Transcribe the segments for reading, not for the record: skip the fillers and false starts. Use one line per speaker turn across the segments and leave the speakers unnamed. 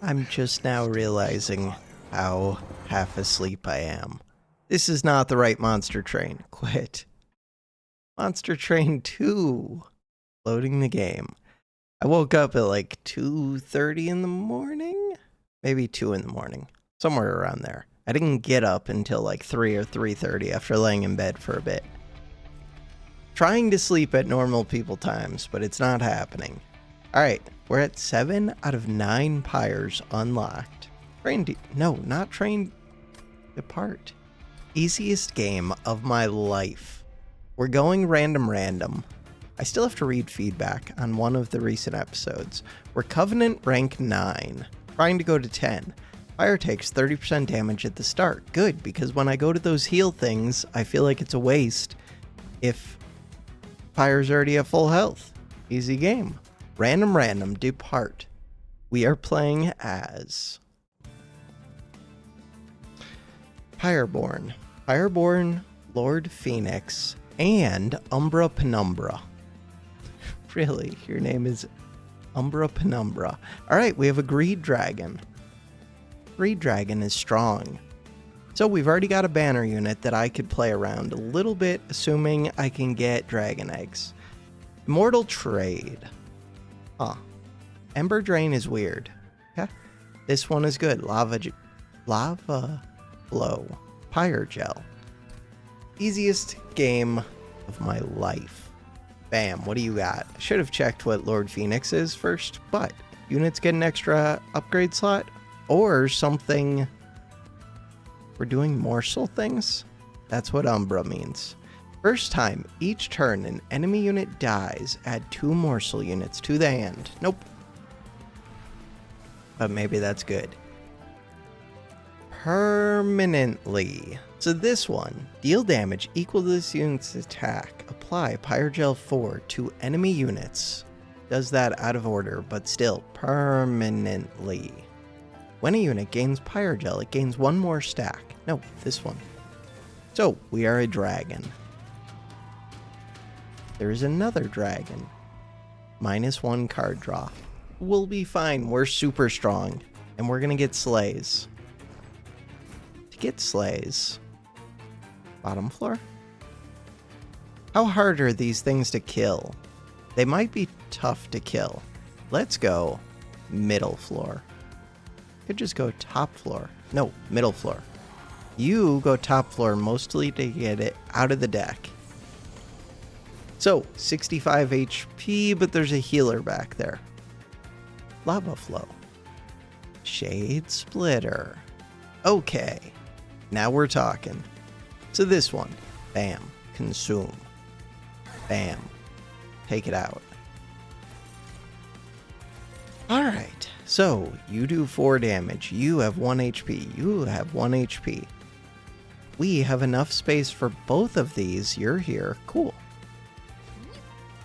I'm just now realizing how half asleep I am. This is not the right Monster Train. Quit. Monster Train 2. Loading the game. I woke up at like 2:30 in the morning? Maybe 2 in the morning. Somewhere around there. I didn't get up until like 3 or 3:30 after laying in bed for a bit. Trying to sleep at normal people times, but it's not happening. Alright, we're at 7 out of 9 pyres unlocked. Not train depart. Easiest game of my life. We're going random. I still have to read feedback on one of the recent episodes. We're Covenant rank 9, trying to go to 10. Fire takes 30% damage at the start. Good, because when I go to those heal things, I feel like it's a waste if Fire's already at full health. Easy game. Random, depart. We are playing as Pyreborne, Lord Phoenix, and Umbra Penumbra. Really? Your name is Umbra Penumbra. Alright, we have a Greed Dragon. Greed Dragon is strong. So we've already got a banner unit that I could play around a little bit, assuming I can get dragon eggs. Immortal Trade. Huh. Ember Drain is weird. Yeah. This one is good. Lava Flow. Pyre Gel. Easiest game of my life. Bam, what do you got? I should have checked what Lord Phoenix is first, but units get an extra upgrade slot or something. We're doing morsel things? That's what Umbra means. First time, each turn an enemy unit dies, add 2 morsel units to the hand. Nope. But maybe that's good. Permanently. So this one, deal damage equal to this unit's attack. Apply Pyre Gel 4 to enemy units. Does that out of order, but still permanently. When a unit gains Pyre Gel, it gains 1 more stack. No, this one. So, we are a dragon. There is another dragon. -1 card draw. We'll be fine. We're super strong. And we're going to get slays. To get slays. Bottom floor? How hard are these things to kill? They might be tough to kill. Let's go middle floor. Could just go top floor. No, middle floor. You go top floor mostly to get it out of the deck. So, 65 HP, but there's a healer back there. Lava Flow. Shade Splitter. Okay. Now we're talking. So this one. Bam. Consume. Bam. Take it out. Alright. So, you do 4 damage. You have 1 HP. You have 1 HP. We have enough space for both of these. You're here. Cool.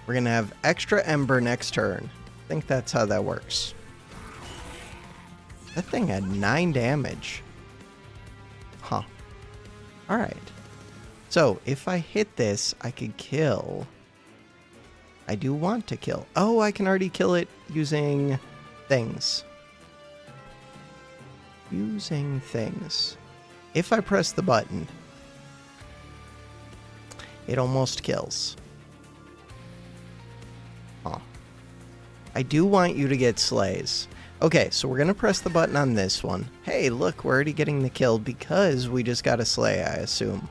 We're going to have extra Ember next turn. I think that's how that works. That thing had 9 damage. Huh. Alright. So, if I hit this, I could kill. I do want to kill. Oh, I can already kill it using things. Using things. If I press the button, it almost kills. Huh. I do want you to get slays. Okay, so we're going to press the button on this one. Hey, look, we're already getting the kill because we just got a slay, I assume.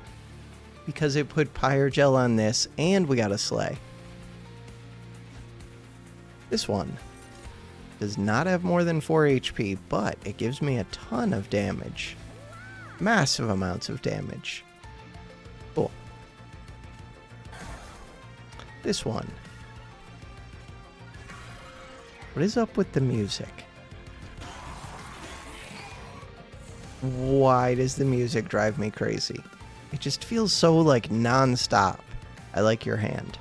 Because it put Pyre Gel on this, and we got a slay. This one does not have more than 4 HP, but it gives me a ton of damage. Massive amounts of damage. Cool. This one. What is up with the music? Why does the music drive me crazy? It just feels so, like, non-stop. I like your hand.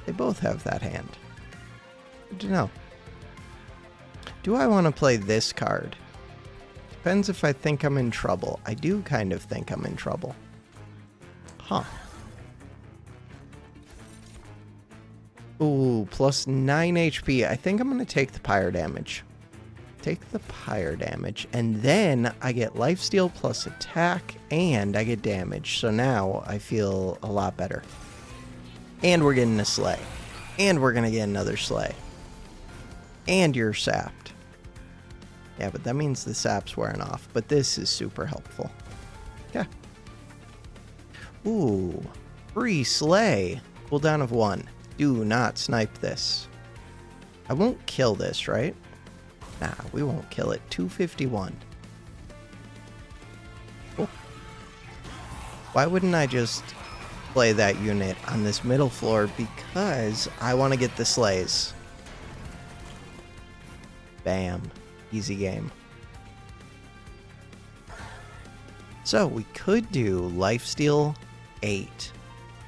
They both have that hand. Good to know. Do I want to play this card? Depends if I think I'm in trouble. I do kind of think I'm in trouble. Huh. Ooh, plus 9 HP. I think I'm going to take the pyre damage. take the pyre damage, and then I get lifesteal plus attack, and I get damage. So now I feel a lot better. And we're getting a slay. And we're going to get another slay. And you're sapped. Yeah, but that means the sap's wearing off. But this is super helpful. Okay. Ooh. Free slay. Cooldown of 1. Do not snipe this. I won't kill this, right? Nah, we won't kill it. 251. Cool. Why wouldn't I just play that unit on this middle floor? Because I want to get the slays. Bam. Easy game. So we could do lifesteal 8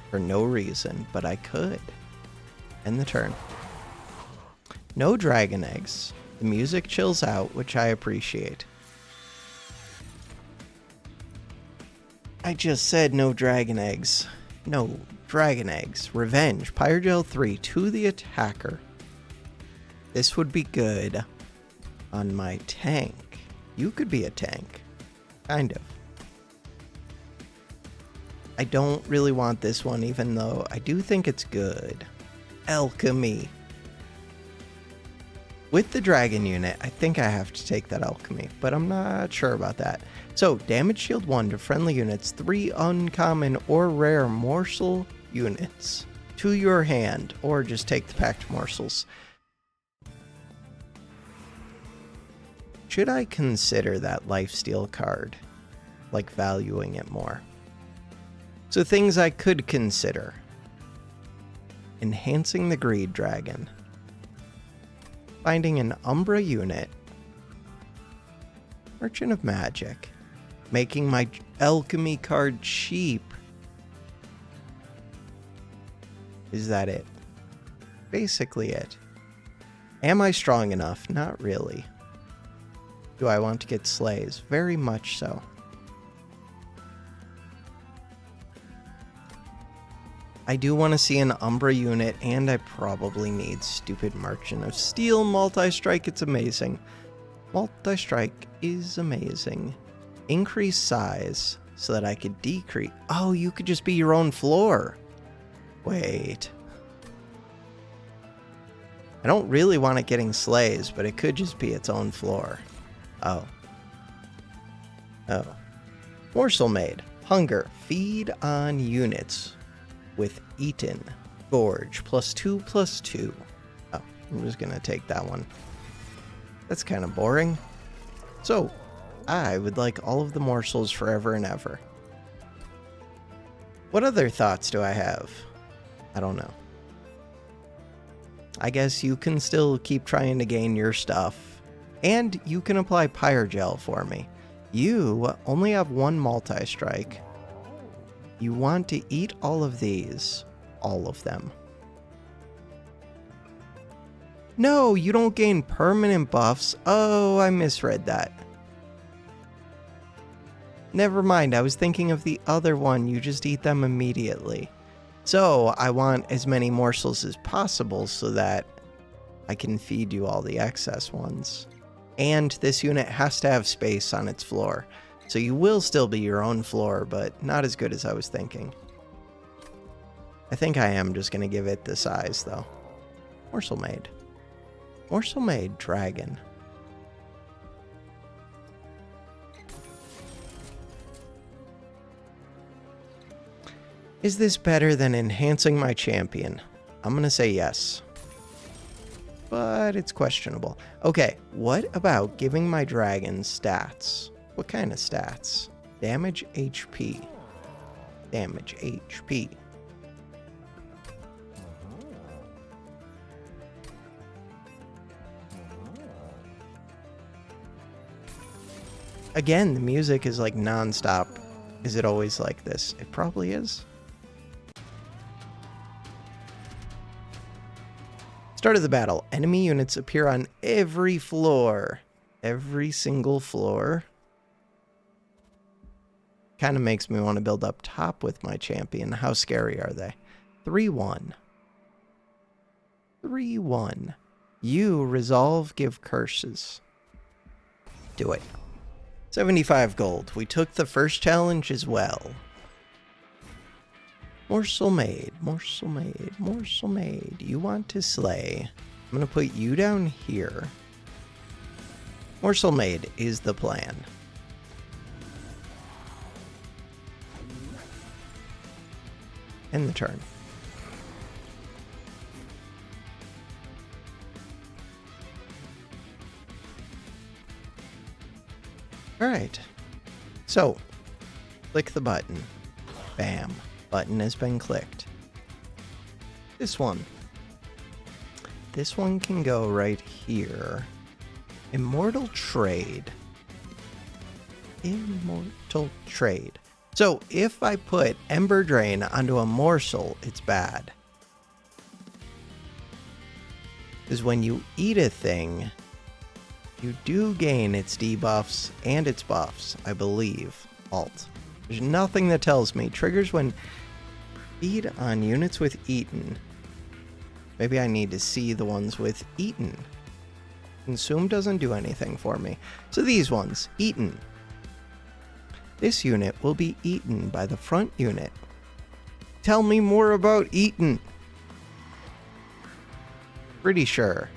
for no reason, but I could. End the turn. No dragon eggs. The music chills out, which I appreciate. I just said no dragon eggs. No dragon eggs. Revenge. Pyrogel 3 to the attacker. This would be good on my tank. You could be a tank. Kind of. I don't really want this one, even though I do think it's good. Alchemy. With the dragon unit, I think I have to take that alchemy, but I'm not sure about that. So, damage shield 1 to friendly units, 3 uncommon or rare morsel units to your hand, or just take the packed morsels. Should I consider that lifesteal card? Like valuing it more? So things I could consider. Enhancing the Greed Dragon. Finding an Umbra unit. Merchant of Magic. Making my alchemy card cheap. Is that it? Basically it. Am I strong enough? Not really. Do I want to get slays? Very much so. I do want to see an Umbra unit, and I probably need stupid Merchant of Steel. Multi-strike, it's amazing. Multi-strike is amazing. Increase size so that I could decrease. Oh, you could just be your own floor. Wait. I don't really want it getting slays, but it could just be its own floor. Oh. Oh. Morsel Maid. Hunger. Feed on units with Eaten. Gorge. +2/+2. Oh, I'm just gonna take that one. That's kind of boring. So, I would like all of the morsels forever and ever. What other thoughts do I have? I don't know. I guess you can still keep trying to gain your stuff. And you can apply Pyrogel for me. You only have one multi-strike. You want to eat all of these. All of them. No, you don't gain permanent buffs. Oh, I misread that. Never mind, I was thinking of the other one. You just eat them immediately. So, I want as many morsels as possible so that I can feed you all the excess ones. And this unit has to have space on its floor. So you will still be your own floor, but not as good as I was thinking. I think I am just going to give it the size, though. Morsel Maid. Morsel Maid Dragon. Is this better than enhancing my champion? I'm going to say yes. But it's questionable. Okay, what about giving my dragon stats? What kind of stats? Damage, HP. Damage, HP. Again, the music is like non-stop. Is it always like this? It probably is. Start of the battle. Enemy units appear on every floor. Every single floor. Kind of makes me want to build up top with my champion. How scary are they? 3-1. 3-1. You resolve, give curses. Do it. 75 gold. We took the first challenge as well. Morsel made, morsel made, morsel made. You want to slay. I'm going to put you down here. Morsel made is the plan. End the turn. Alright. So, click the button. Bam. Button has been clicked. This one. This one can go right here. Immortal Trade. Immortal Trade. So, if I put Ember Drain onto a morsel, it's bad. Because when you eat a thing, you do gain its debuffs and its buffs, I believe. Alt. There's nothing that tells me. Triggers when feed on units with eaten. Maybe I need to see the ones with eaten. Consume doesn't do anything for me. So these ones, eaten. This unit will be eaten by the front unit. Tell me more about eaten. Pretty sure.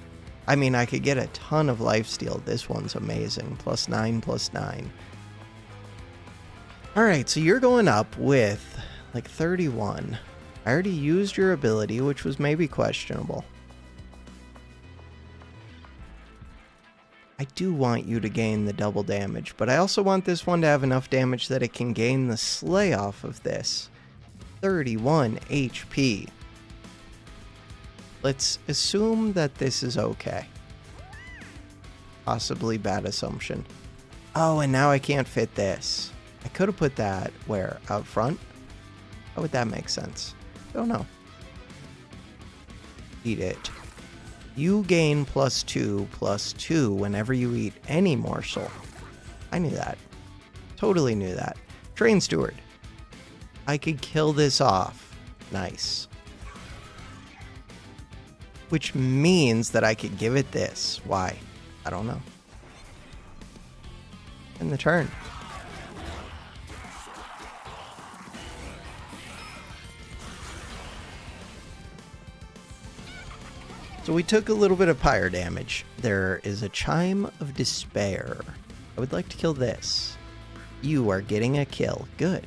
I mean, I could get a ton of lifesteal. This one's amazing. +9, +9. Alright, so you're going up with like 31. I already used your ability, which was maybe questionable. I do want you to gain the double damage, but I also want this one to have enough damage that it can gain the slay off of this. 31 HP. Let's assume that this is okay. Possibly bad assumption. Oh, and now I can't fit this. I could have put that where? Out front? How would that make sense? Don't know. Eat it. You gain +2/+2 whenever you eat any morsel. I knew that. Totally knew that. Train Steward. I could kill this off. Nice. Which means that I could give it this. Why? I don't know. End the turn. So we took a little bit of pyre damage. There is a Chime of Despair. I would like to kill this. You are getting a kill. Good.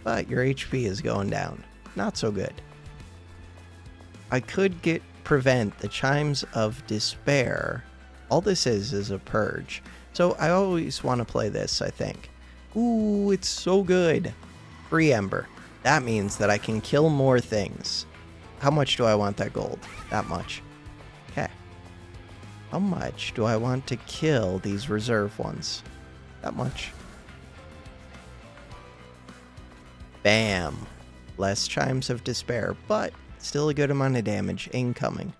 But your HP is going down. Not so good. I could prevent the Chimes of Despair. All this is a purge. So I always want to play this, I think. Ooh, it's so good. Free Ember. That means that I can kill more things. How much do I want that gold? That much. Okay. How much do I want to kill these reserve ones? That much. Bam. Less Chimes of Despair, but still a good amount of damage incoming.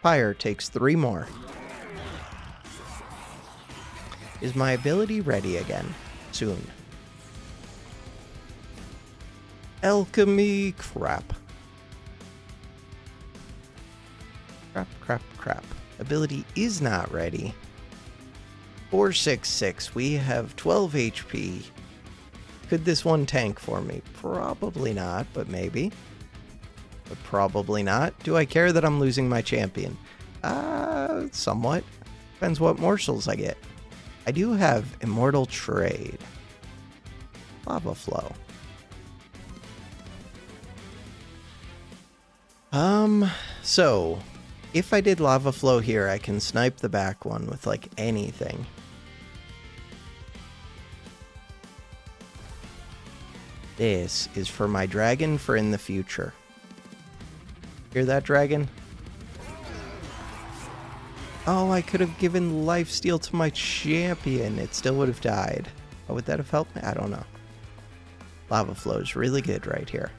Pyre takes 3 more. Is my ability ready again? Soon. Alchemy. Crap. Crap. Ability is not ready. 466. We have 12 HP. Could this one tank for me? Probably not, but maybe. But probably not. Do I care that I'm losing my champion? Somewhat. Depends what morsels I get. I do have Immortal Trade. Lava Flow. So, if I did Lava Flow here, I can snipe the back one with, like, anything. This is for my dragon for in the future. Hear that, dragon? Oh, I could have given lifesteal to my champion. It still would have died. Oh, would that have helped me? I don't know. Lava Flow is really good right here.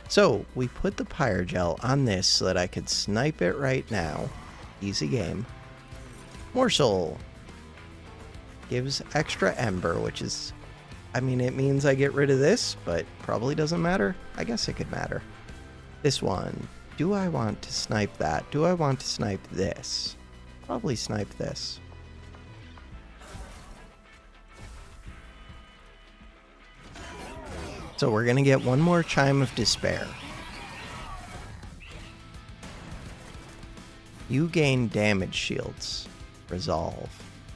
So, we put the Pyre Gel on this so that I could snipe it right now. Easy game. Morsel. Gives extra Ember, which is... I mean, it means I get rid of this, but probably doesn't matter. I guess it could matter. This one. Do I want to snipe that? Do I want to snipe this? Probably snipe this. So we're going to get one more Chime of Despair. You gain damage shields. Resolve.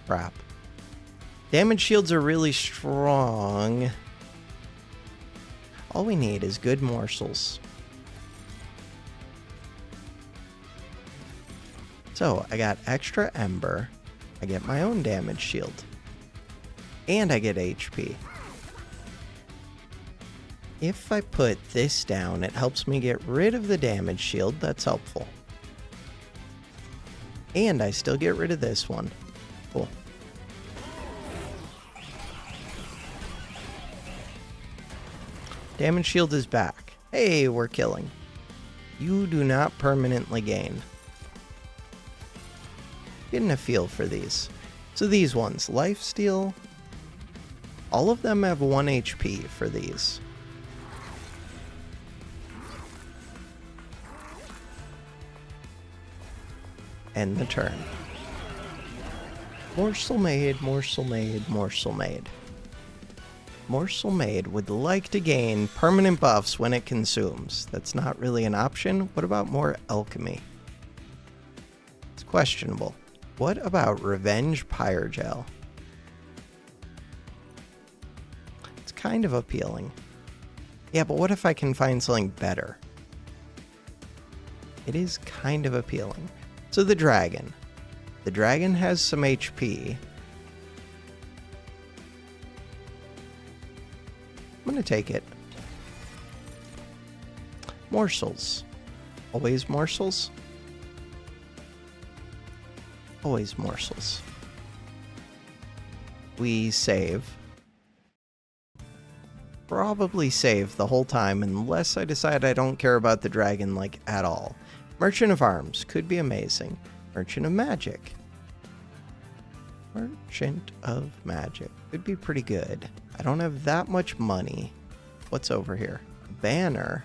Crap. Damage shields are really strong. All we need is good morsels. So I got extra Ember. I get my own damage shield. And I get HP. If I put this down, it helps me get rid of the damage shield. That's helpful. And I still get rid of this one. Cool. Damage shield is back. Hey, we're killing. You do not permanently gain. Getting a feel for these. So these ones, lifesteal. All of them have 1 HP for these. End the turn. Morsel Maid, Morsel Maid, Morsel Maid. Morsel Maid would like to gain permanent buffs when it consumes. That's not really an option. What about more alchemy? It's questionable. What about Revenge Pyrogel? It's kind of appealing. Yeah, but what if I can find something better? It is kind of appealing. So the dragon. The dragon has some HP. I'm going to take it. Morsels. Always morsels? Always morsels. We save. Probably save the whole time unless I decide I don't care about the dragon, like, at all. Merchant of Arms could be amazing. Merchant of Magic. Merchant of Magic could be pretty good. I don't have that much money. What's over here? Banner.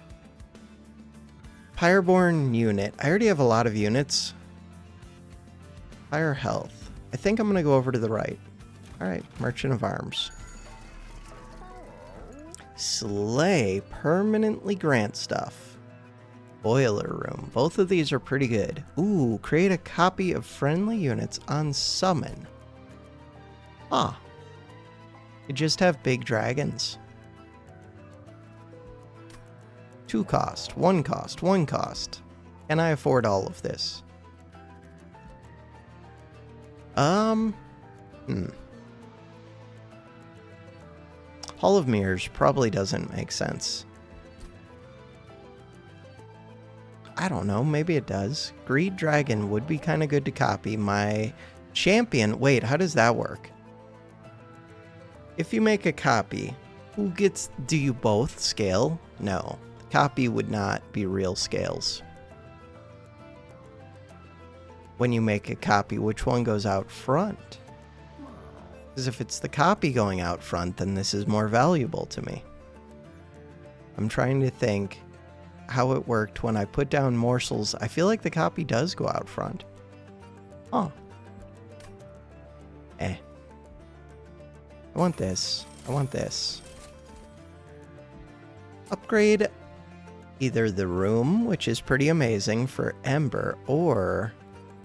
Pyreborne unit. I already have a lot of units. Higher health. I think I'm going to go over to the right. Alright, Merchant of Arms. Slay. Permanently grant stuff. Boiler Room. Both of these are pretty good. Ooh, create a copy of friendly units on summon. Ah. You just have big dragons. 2 cost, 1 cost, 1 cost. Can I afford all of this? Hall of Mirrors probably doesn't make sense. I don't know, maybe it does. Greed Dragon would be kind of good to copy. My champion, wait, how does that work? If you make a copy, who gets, do you both scale? No, the copy would not be real scales. When you make a copy, which one goes out front? Because if it's the copy going out front, then this is more valuable to me. I'm trying to think how it worked when I put down morsels. I feel like the copy does go out front. Huh. I want this. I want this. Upgrade either the room, which is pretty amazing for Ember, or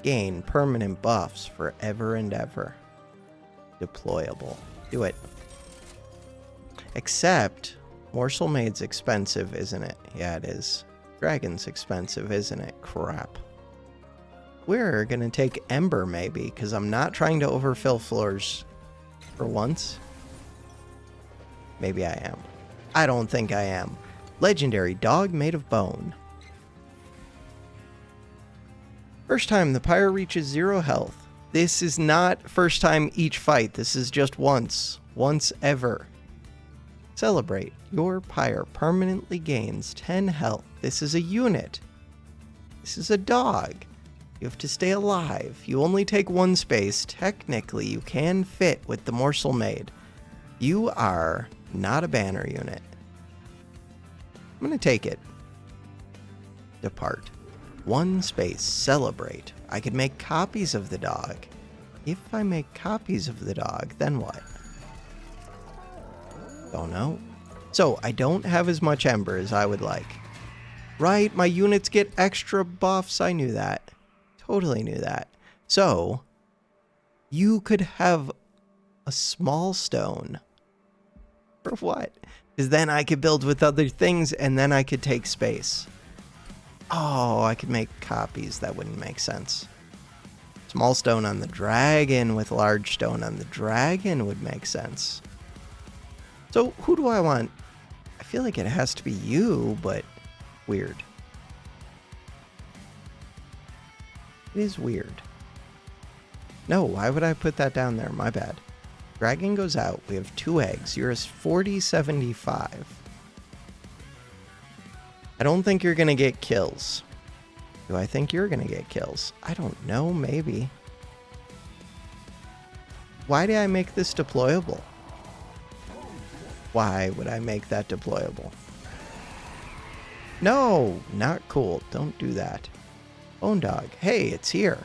gain permanent buffs forever and ever. Deployable. Do it. Except Morsel Maid's expensive, isn't it? Yeah, it is. Dragon's expensive, isn't it? Crap. We're gonna take Ember, maybe, because I'm not trying to overfill floors for once. Maybe I am. I don't think I am. Legendary Dog Made of Bone. First time the pyre reaches 0 health. This is not first time each fight. This is just once. Once ever. Celebrate. Your pyre permanently gains 10 health. This is a unit. This is a dog. You have to stay alive. You only take 1 space. Technically, you can fit with the Morsel Maid. You are not a banner unit. I'm going to take it. Depart. 1 space, celebrate. I could make copies of the dog. If I make copies of the dog, then what? Don't know. So, I don't have as much ember as I would like. Right, my units get extra buffs. I knew that. Totally knew that. So, you could have a small stone. For what? Because then I could build with other things and then I could take space. Oh, I could make copies. That wouldn't make sense. Small stone on the dragon with large stone on the dragon would make sense. So who do I want? I feel like it has to be you, but weird. It is weird. No, why would I put that down there? My bad. Dragon goes out. We have 2 eggs. You're a 40-75. I don't think you're going to get kills. Do I think you're going to get kills? I don't know. Maybe. Why did I make this deployable? Why would I make that deployable? No, not cool. Don't do that. Bone dog. Hey, it's here.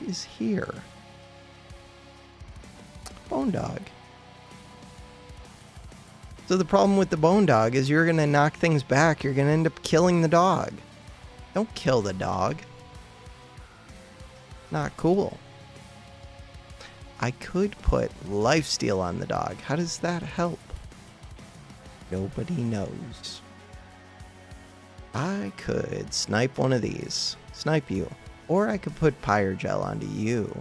It is here. Bone dog. So the problem with the bone dog is you're going to knock things back. You're going to end up killing the dog. Don't kill the dog. Not cool. I could put lifesteal on the dog. How does that help? Nobody knows. I could snipe one of these. Snipe you. Or I could put Pyrogel onto you.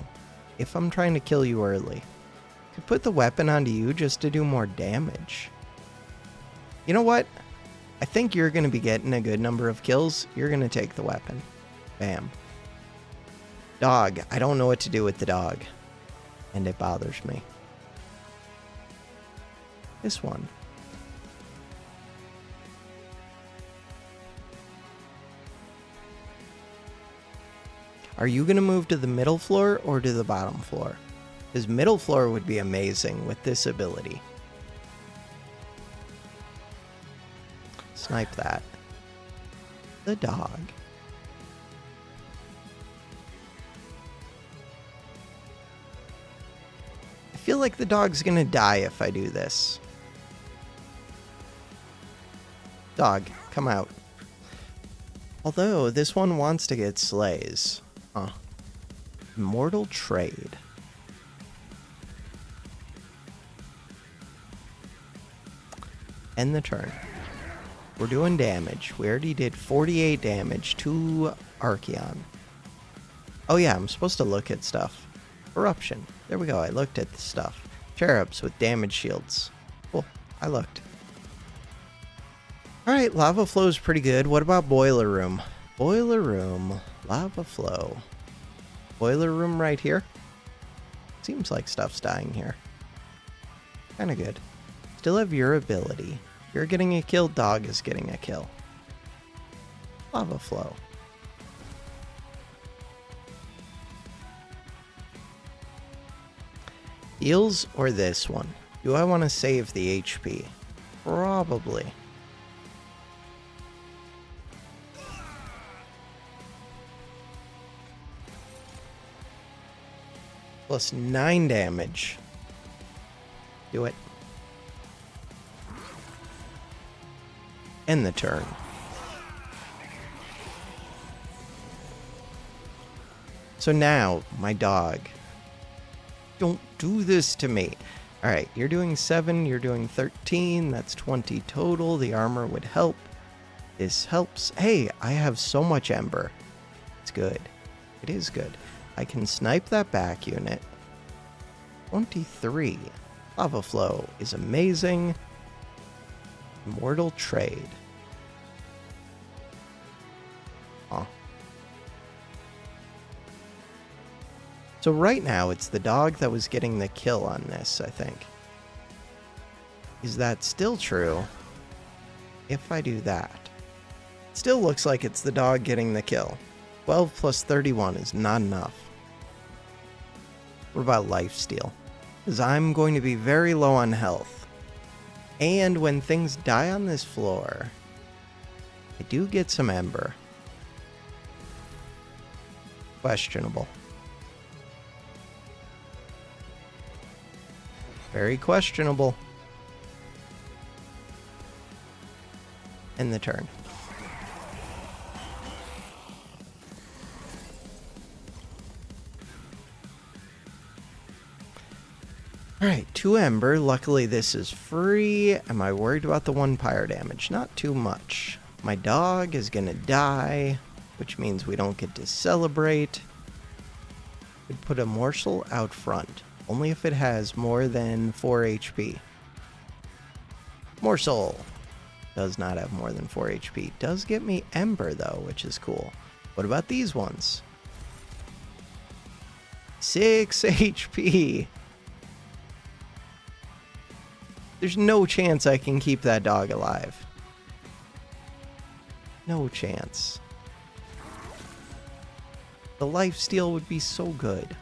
If I'm trying to kill you early. I could put the weapon onto you just to do more damage. You know what? I think you're going to be getting a good number of kills. You're going to take the weapon. Bam. Dog. I don't know what to do with the dog. And it bothers me. This one. Are you going to move to the middle floor or to the bottom floor? Because middle floor would be amazing with this ability. Snipe that. The dog. I feel like the dog's gonna die if I do this. Dog, come out. Although, this one wants to get slays. Huh. Immortal trade. End the turn. We're doing damage. We already did 48 damage to Archeon. Oh yeah, I'm supposed to look at stuff. Eruption. There we go, I looked at the stuff. Cherubs with damage shields. Cool, I looked. Alright, lava flow is pretty good. What about boiler room? Boiler room, lava flow. Boiler room right here. Seems like stuff's dying here. Kinda good. Still have your ability. You're getting a kill, dog is getting a kill. Lava flow. Heals or this one? Do I want to save the HP? Probably. Plus 9 damage. Do it. End the turn. So now, my dog. Don't do this to me. Alright, you're doing 7, you're doing 13, that's 20 total. The armor would help. This helps. Hey, I have so much ember. It's good. It is good. I can snipe that back unit. 23. Lava flow is amazing. Immortal trade. Huh. So right now, it's the dog that was getting the kill on this, I think. Is that still true? If I do that. It still looks like it's the dog getting the kill. 12 plus 31 is not enough. What about lifesteal? Because I'm going to be very low on health. And when things die on this floor, I do get some Ember. Questionable. Very questionable. End the turn. Alright, 2 Ember. Luckily this is free. Am I worried about the 1 pyre damage? Not too much. My dog is gonna die, which means we don't get to celebrate. Could put a morsel out front, only if it has more than 4 HP. Morsel does not have more than 4 HP. Does get me Ember though, which is cool. What about these ones? 6 HP. There's no chance I can keep that dog alive. No chance. The lifesteal would be so good.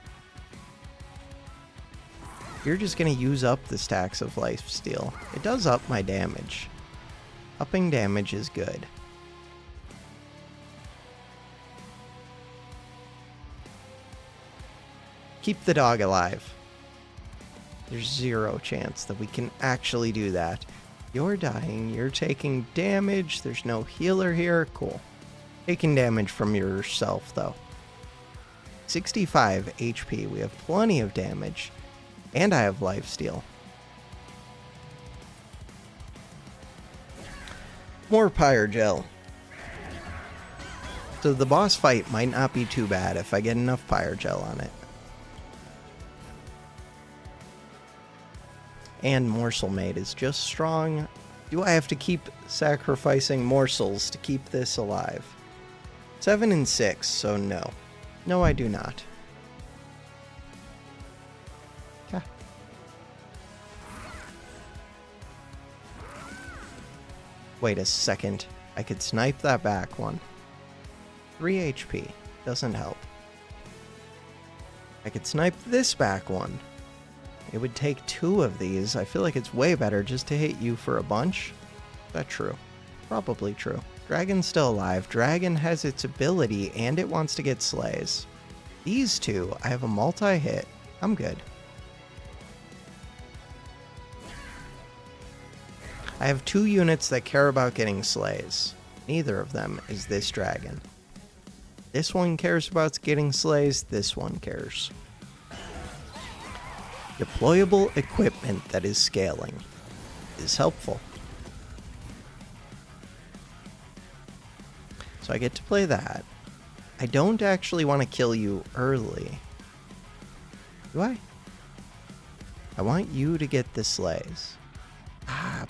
You're just gonna use up the stacks of lifesteal. It does up my damage. Upping damage is good. Keep the dog alive. There's 0 chance that we can actually do that. You're dying. You're taking damage. There's no healer here. Cool. Taking damage from yourself, though. 65 HP. We have plenty of damage. And I have lifesteal. More pyre gel. So the boss fight might not be too bad if I get enough pyre gel on it. And Morsel Maid is just strong. Do I have to keep sacrificing morsels to keep this alive? 7 and 6, so no. No, I do not. Okay. Wait a second. I could snipe that back one. 3 HP. Doesn't help. I could snipe this back one. It would take 2 of these. I feel like it's way better just to hit you for a bunch. Is that true? Probably true. Dragon's still alive. Dragon has its ability and it wants to get slays. These 2, I have a multi-hit. I'm good. I have 2 units that care about getting slays. Neither of them is this dragon. This one cares about getting slays. This one cares. Deployable equipment that is scaling is helpful. So I get to play that. I don't actually want to kill you early. Do I? I want you to get the slays.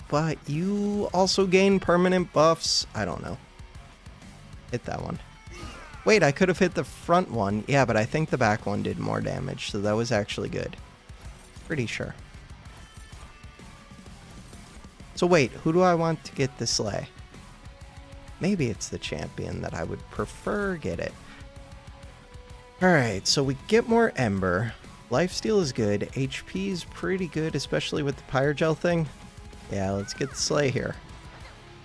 But you also gain permanent buffs. I don't know. Hit that one. Wait, I could have hit the front one. Yeah, but I think the back one did more damage, so that was actually good. Pretty sure. So wait, who do I want to get the slay? Maybe it's the champion that I would prefer get it. Alright, so we get more Ember. Lifesteal is good. HP is pretty good, especially with the pyre gel thing. Yeah, let's get the slay here.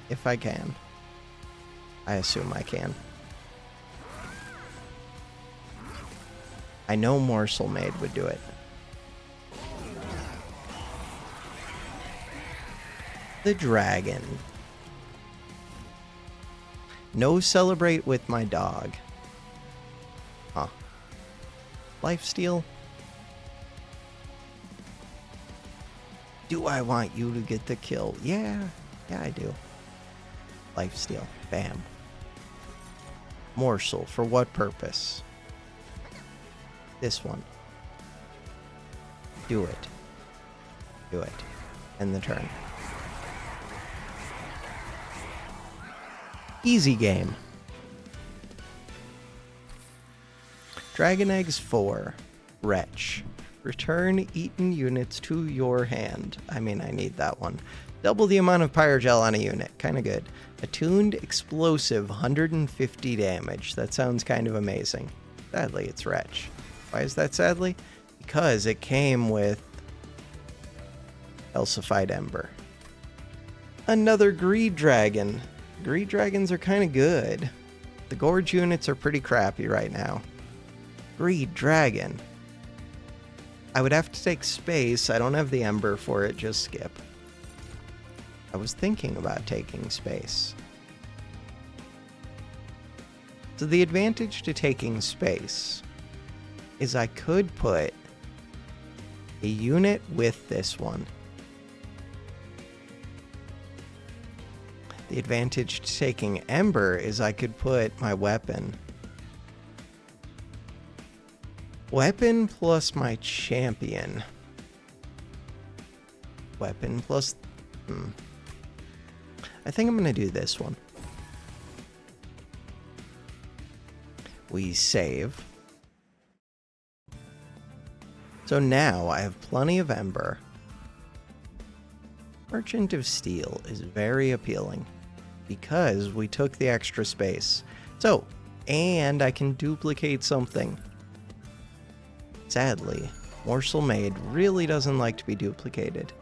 If I can. I assume I can. I know Morsel Maid would do it. The dragon. No celebrate with my dog. Huh. Lifesteal? Do I want you to get the kill? Yeah. Yeah, I do. Lifesteal. Bam. Morsel. For what purpose? This one. Do it. Do it. End the turn. Easy game. Dragon Eggs 4. Wretch. Return eaten units to your hand. I mean, I need that one. Double the amount of pyre gel on a unit. Kind of good. Attuned explosive, 150 damage. That sounds kind of amazing. Sadly, it's Wretch. Why is that sadly? Because it came with Calcified Ember. Another Greed Dragon. Greed dragons are kind of good. The gorge units are pretty crappy right now. Greed dragon. I would have to take space. I don't have the ember for it. Just skip. I was thinking about taking space. So the advantage to taking space is I could put a unit with this one. The advantage to taking Ember is I could put my weapon. Weapon plus my champion. Weapon plus... I think I'm going to do this one. We save. So now I have plenty of Ember. Merchant of Steel is very appealing because we took the extra space. So, and I can duplicate something. Sadly, Morsel Maid really doesn't like to be duplicated.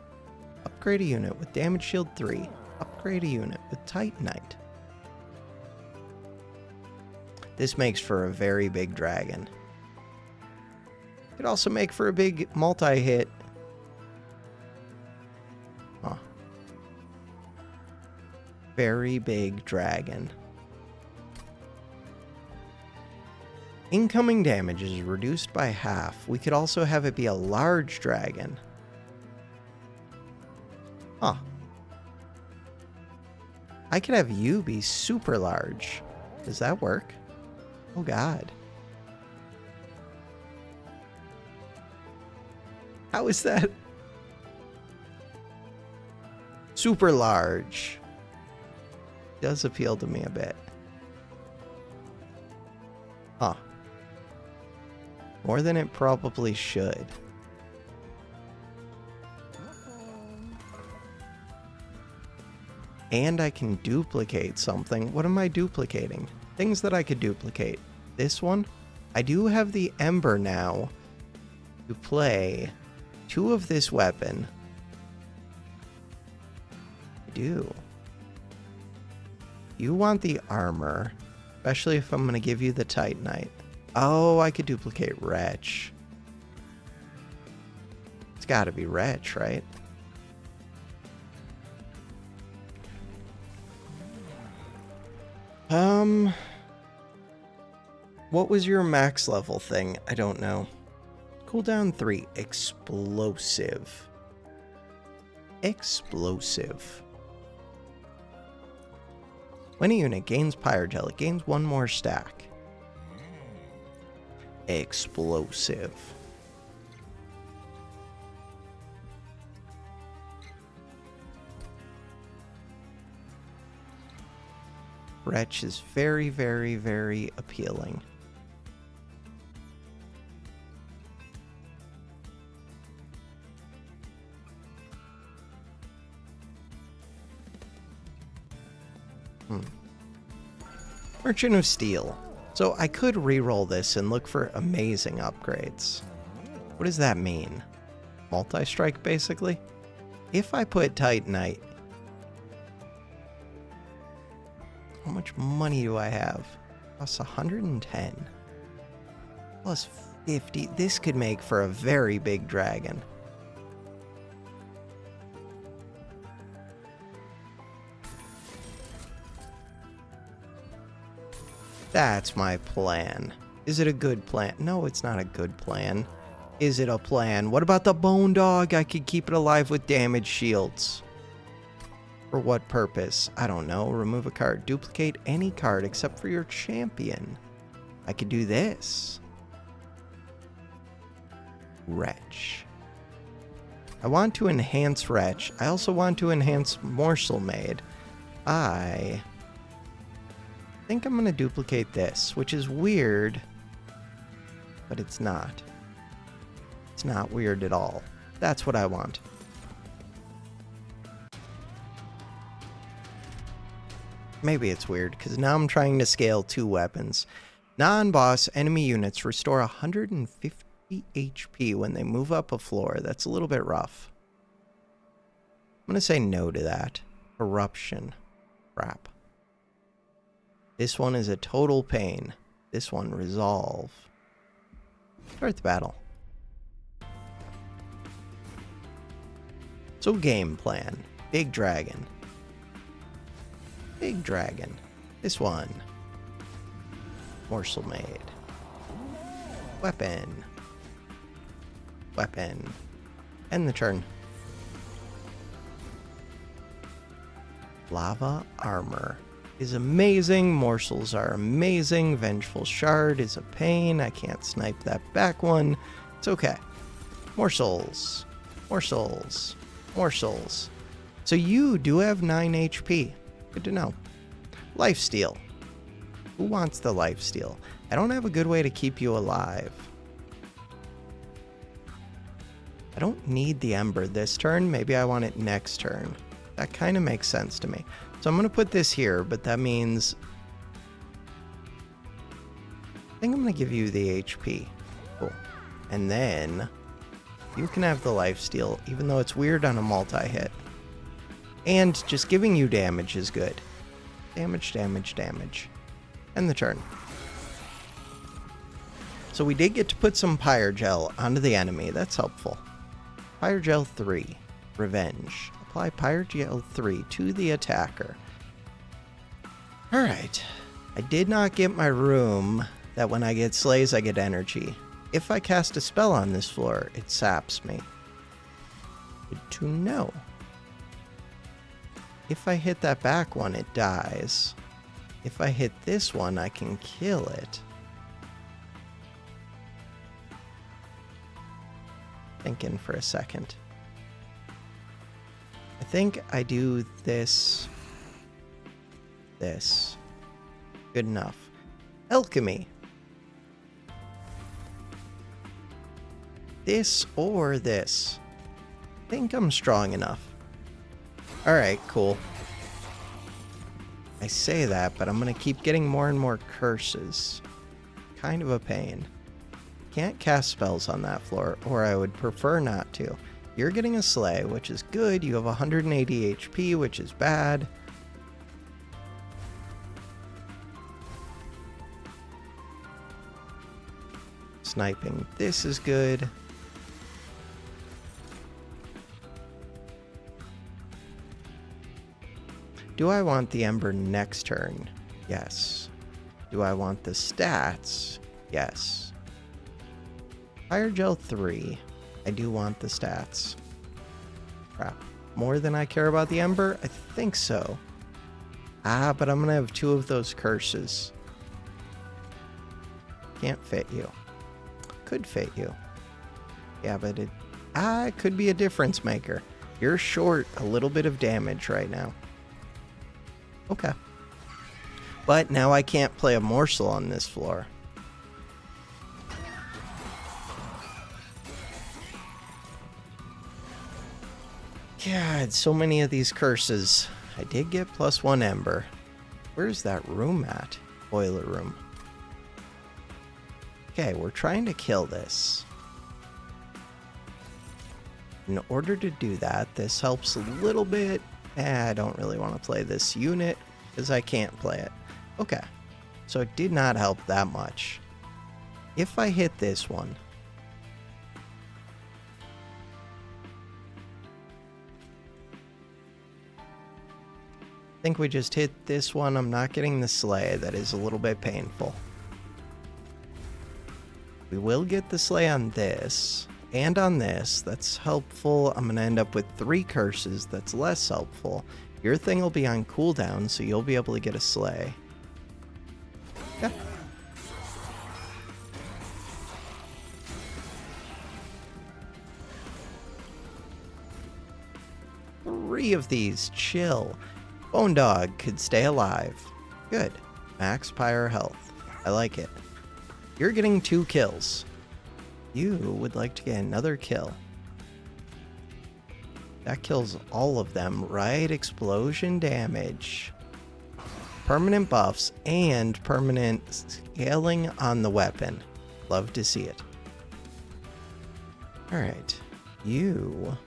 Upgrade a unit with Damage Shield 3. Upgrade a unit with Titanite. This makes for a very big dragon. Could also make for a big multi-hit. Huh. Very big dragon. Incoming damage is reduced by half. We could also have it be a large dragon. Huh. I could have you be super large. Does that work? Oh god. How is that? Super large. Does appeal to me a bit. Huh. More than it probably should. And I can duplicate something. What am I duplicating? Things that I could duplicate. This one? I do have the Ember now to play 2 of this weapon. I do. You want the armor, especially if I'm going to give you the Titanite. Oh, I could duplicate Wretch. It's got to be Wretch, right? What was your max level thing? I don't know. Cooldown 3. Explosive. Explosive. When a unit gains Pyrogel, it gains 1 more stack. Explosive. Wretch is very, very, very appealing. Merchant of Steel. So I could reroll this and look for amazing upgrades. What does that mean? Multi-strike, basically? If I put Titanite, how much money do I have? Plus 110. Plus 50. This could make for a very big dragon. That's my plan. Is it a good plan? No, it's not a good plan. Is it a plan? What about the Bone Dog? I could keep it alive with damage shields. For what purpose? I don't know. Remove a card. Duplicate any card except for your champion. I could do this. Wretch. I want to enhance Wretch. I also want to enhance Morsel Maid. I think I'm going to duplicate this, which is weird, but it's not. It's not weird at all. That's what I want. Maybe it's weird, because now I'm trying to scale 2 weapons. Non-boss enemy units restore 150 HP when they move up a floor. That's a little bit rough. I'm going to say no to that. Corruption. Crap. This one is a total pain. This one, resolve. Start the battle. So game plan. Big dragon. Big dragon. This one. Morsel made. Weapon. Weapon. End the turn. Lava armor is amazing. Morsels are amazing. Vengeful shard is a pain. I can't snipe that back one. It's okay. Morsels. Morsels. Morsels. So you do have 9 HP. Good to know. Lifesteal. Who wants the lifesteal? I don't have a good way to keep you alive. I don't need the ember this turn. Maybe I want it next turn. That kind of makes sense to me. So I'm going to put this here, but that means I think I'm going to give you the HP. Cool. And then you can have the lifesteal, even though it's weird on a multi-hit. And just giving you damage is good. Damage, damage, damage. End the turn. So we did get to put some Pyre Gel onto the enemy. That's helpful. Pyre Gel 3. Revenge. Apply Pyre Gel 3 to the attacker. Alright. I did not get my room that when I get slays I get energy. If I cast a spell on this floor, it saps me. Good to know. If I hit that back one, it dies. If I hit this one, I can kill it. Thinking for a second. I think I do this. This. Good enough. Alchemy. This or this. I think I'm strong enough. Alright, cool. I say that, but I'm going to keep getting more and more curses. Kind of a pain. Can't cast spells on that floor, or I would prefer not to. You're getting a slay, which is good. You have 180 HP, which is bad. Sniping. This is good. Do I want the Ember next turn? Yes. Do I want the stats? Yes. Pyre Gel 3. I do want the stats. Crap. More than I care about the Ember? I think so. But I'm going to have 2 of those curses. Can't fit you. Could fit you. Yeah, but it could be a difference maker. You're short a little bit of damage right now. Okay. But now I can't play a morsel on this floor. God, so many of these curses. I did get +1 Ember. Where's that room at? Boiler room. Okay, we're trying to kill this. In order to do that, this helps a little bit. I don't really want to play this unit because I can't play it. Okay, so it did not help that much. If I hit this one, I think we just hit this one. I'm not getting the slay. That is a little bit painful. We will get the slay on this and on this. That's helpful. I'm going to end up with 3 curses. That's less helpful. Your thing will be on cooldown, so you'll be able to get a slay. Yeah. Three of these. Chill. Bone Dog could stay alive. Good. Max Pyre health. I like it. You're getting 2 kills. You would like to get another kill. That kills all of them, right? Explosion damage. Permanent buffs and permanent scaling on the weapon. Love to see it. Alright. You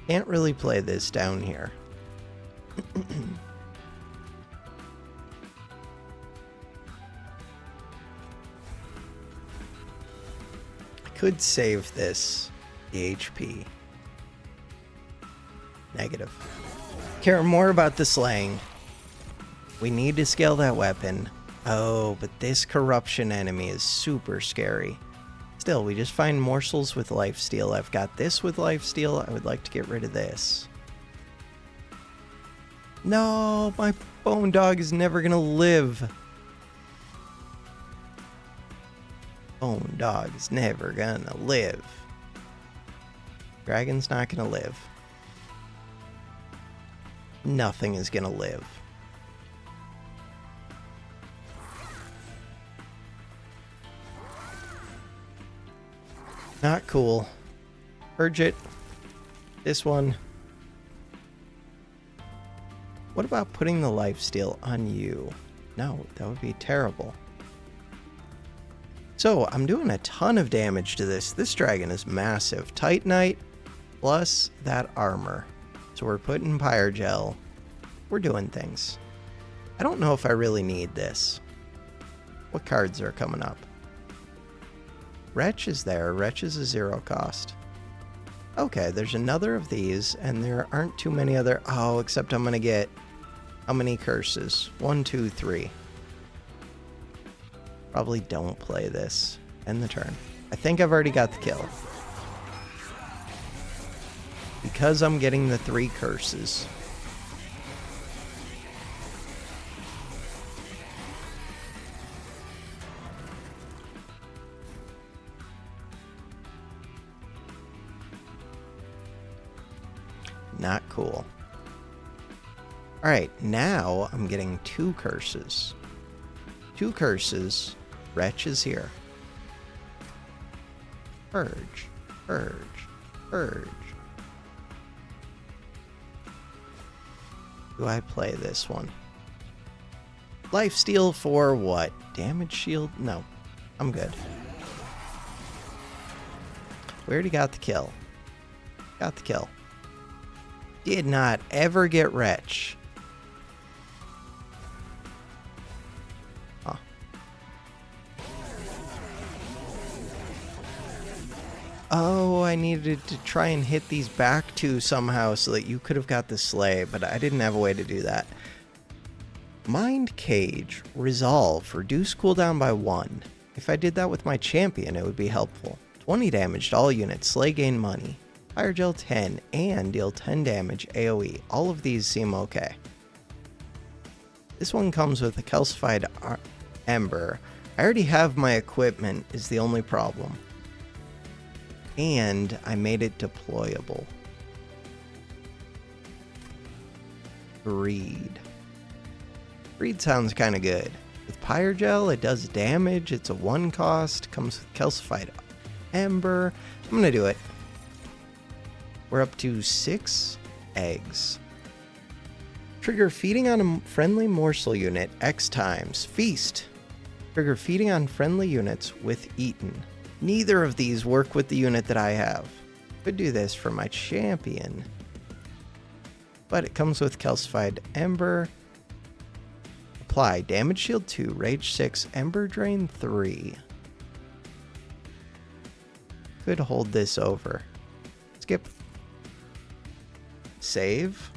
can't really play this down here. could save this. The HP. Negative. Care more about the slaying. We need to scale that weapon. Oh, but this corruption enemy is super scary. Still, we just find morsels with lifesteal. I've got this with lifesteal. I would like to get rid of this. No, my bone dog is never gonna live. Bone dog is never gonna live. Dragon's not gonna live. Nothing is gonna live. Not cool. Purge it. This one. What about putting the lifesteal on you? No, that would be terrible. So, I'm doing a ton of damage to this. This dragon is massive. Titanite plus that armor. So we're putting Pyrogel. We're doing things. I don't know if I really need this. What cards are coming up? Wretch is there. Wretch is a 0 cost. Okay, there's another of these, and there aren't too many other... Oh, except I'm going to get... How many curses? 1, 2, 3. Probably don't play this. End the turn. I think I've already got the kill. Because I'm getting the 3 curses. Not cool. Alright, now I'm getting 2 curses. 2 curses. Wretch is here. Purge. Purge. Purge. Do I play this one? Lifesteal for what? Damage shield? No. I'm good. We already got the kill. Got the kill. Did not ever get Wretch. Huh. Oh, I needed to try and hit these back 2 somehow so that you could have got the Slay, but I didn't have a way to do that. Mind Cage, Resolve, reduce cooldown by 1. If I did that with my champion, it would be helpful. 20 damage to all units, Slay gain money. Pyrogel 10, and deal 10 damage AoE. All of these seem okay. This one comes with a calcified ember. I already have my equipment, is the only problem. And I made it deployable. Greed. Greed sounds kind of good. With Pyrogel, it does damage. It's a 1 cost. Comes with calcified ember. I'm going to do it. We're up to 6 eggs. Trigger feeding on a friendly morsel unit X times. Feast. Trigger feeding on friendly units with eaten. Neither of these work with the unit that I have. Could do this for my champion. But it comes with calcified ember. Apply damage shield 2, rage 6, ember drain 3. Could hold this over. Skip. Save.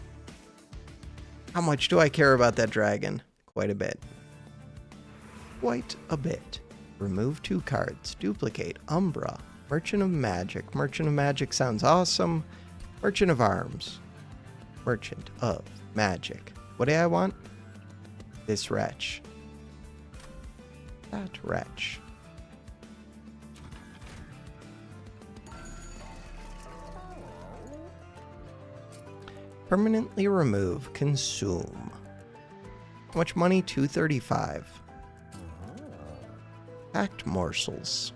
How much do I care about that dragon? Quite a bit. Quite a bit. Remove 2 cards. Duplicate. Umbra. Merchant of Magic. Merchant of Magic sounds awesome. Merchant of Arms. Merchant of Magic. What do I want? This wretch. That wretch. Permanently remove. Consume. How much money? 235. Packed morsels.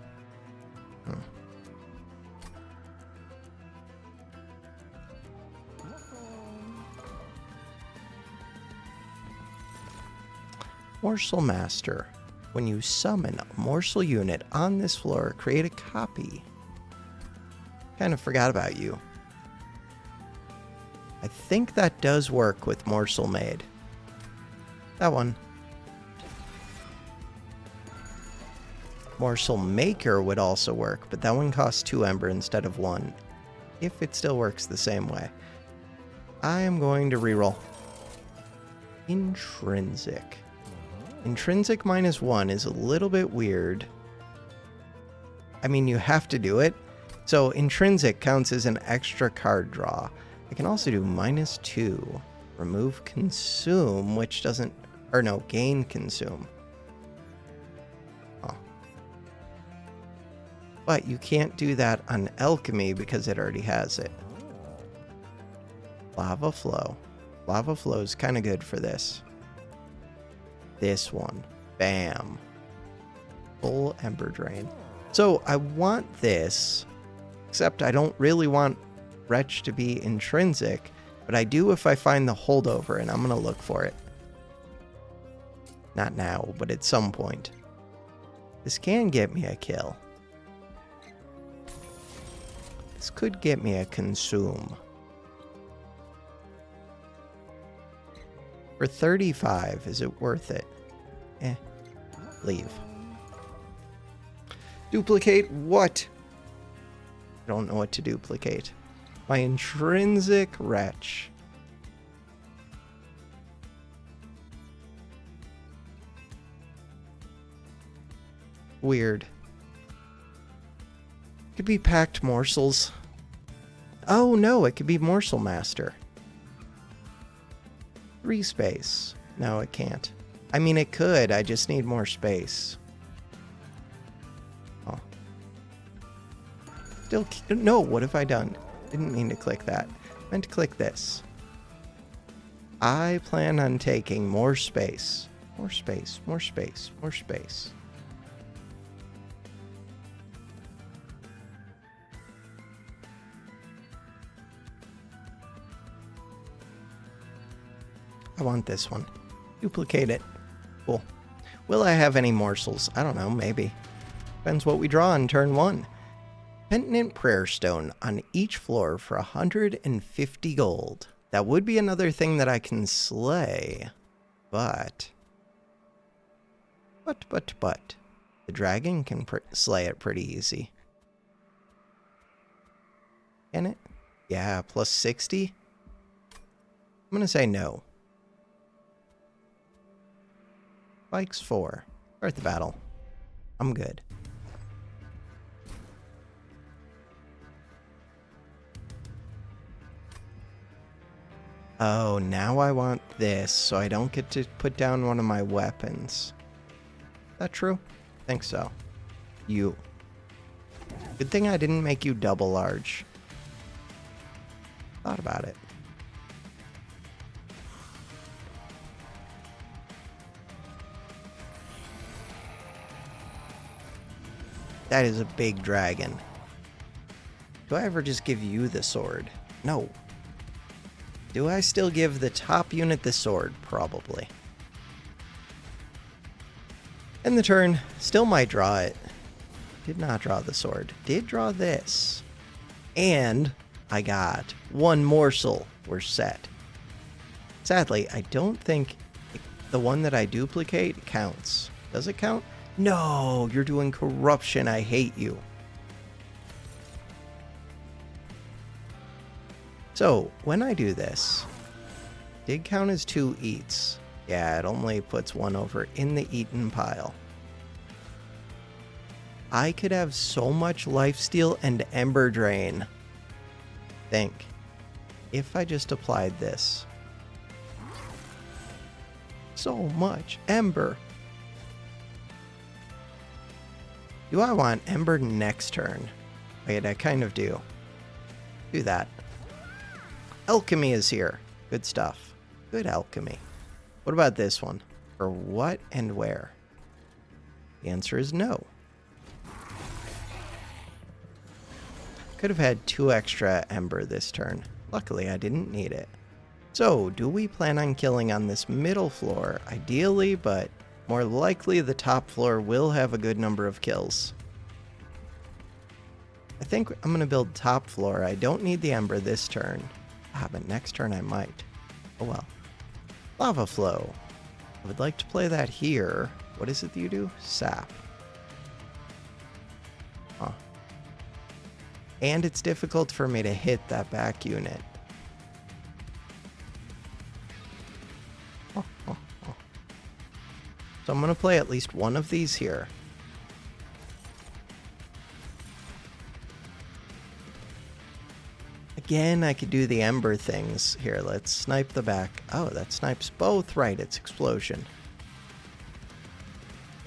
Morsel Master. When you summon a morsel unit on this floor, create a copy. Kind of forgot about you. I think that does work with Morsel Maid. That one. Morsel Maker would also work, but that one costs 2 ember instead of 1. If it still works the same way. I am going to reroll. Intrinsic. Intrinsic -1 is a little bit weird. I mean, you have to do it. So intrinsic counts as an extra card draw. I can also do -2. Remove consume, which doesn't... Or no, gain consume. Oh. But you can't do that on alchemy because it already has it. Lava flow. Lava flow is kind of good for this. This one. Bam. Full ember drain. So I want this, except I don't really want Wretch to be intrinsic, but I do if I find the holdover, and I'm going to look for it. Not now, but at some point. This can get me a kill. This could get me a consume. For 35, is it worth it? Leave. Duplicate what? I don't know what to duplicate. My intrinsic wretch. Weird. Could be packed morsels. Oh no, it could be morsel master. 3 space. No, it can't. I mean, it could. I just need more space. Oh. Still, no, what have I done? Didn't mean to click that. Meant to click this. I plan on taking more space. More space, more space, more space. I want this one. Duplicate it. Cool. Will I have any morsels? I don't know, maybe. Depends what we draw on turn 1. Penitent Prayer Stone on each floor for 150 gold. That would be another thing that I can slay. But. The dragon can slay it pretty easy. Can it? Yeah, plus 60? I'm going to say no. Spikes 4. Start the battle. I'm good. Oh, now I want this, so I don't get to put down one of my weapons. Is that true? I think so. You. Good thing I didn't make you double large. Thought about it. That is a big dragon. Do I ever just give you the sword? No. Do I still give the top unit the sword? Probably. End the turn. Still might draw it. Did not draw the sword. Did draw this. And I got 1 morsel. We're set. Sadly, I don't think the one that I duplicate counts. Does it count? No, you're doing corruption. I hate you. So, when I do this, did count as 2 eats. Yeah, it only puts 1 over in the eaten pile. I could have so much lifesteal and ember drain. Think. If I just applied this. So much ember. Do I want ember next turn? Wait, I kind of do. Do that. Alchemy is here. Good stuff. Good alchemy. What about this one? For what and where? The answer is no. Could have had 2 extra ember this turn. Luckily, I didn't need it. So, do we plan on killing on this middle floor? Ideally, but more likely the top floor will have a good number of kills. I think I'm going to build top floor. I don't need the ember this turn. But next turn I might. Oh well. Lava flow. I would like to play that here. What is it that you do? Sap. And it's difficult for me to hit that back unit. So I'm going to play at least one of these here. Again, I could do the Ember things. Here, let's snipe the back. Oh, that snipes both. Right, it's explosion.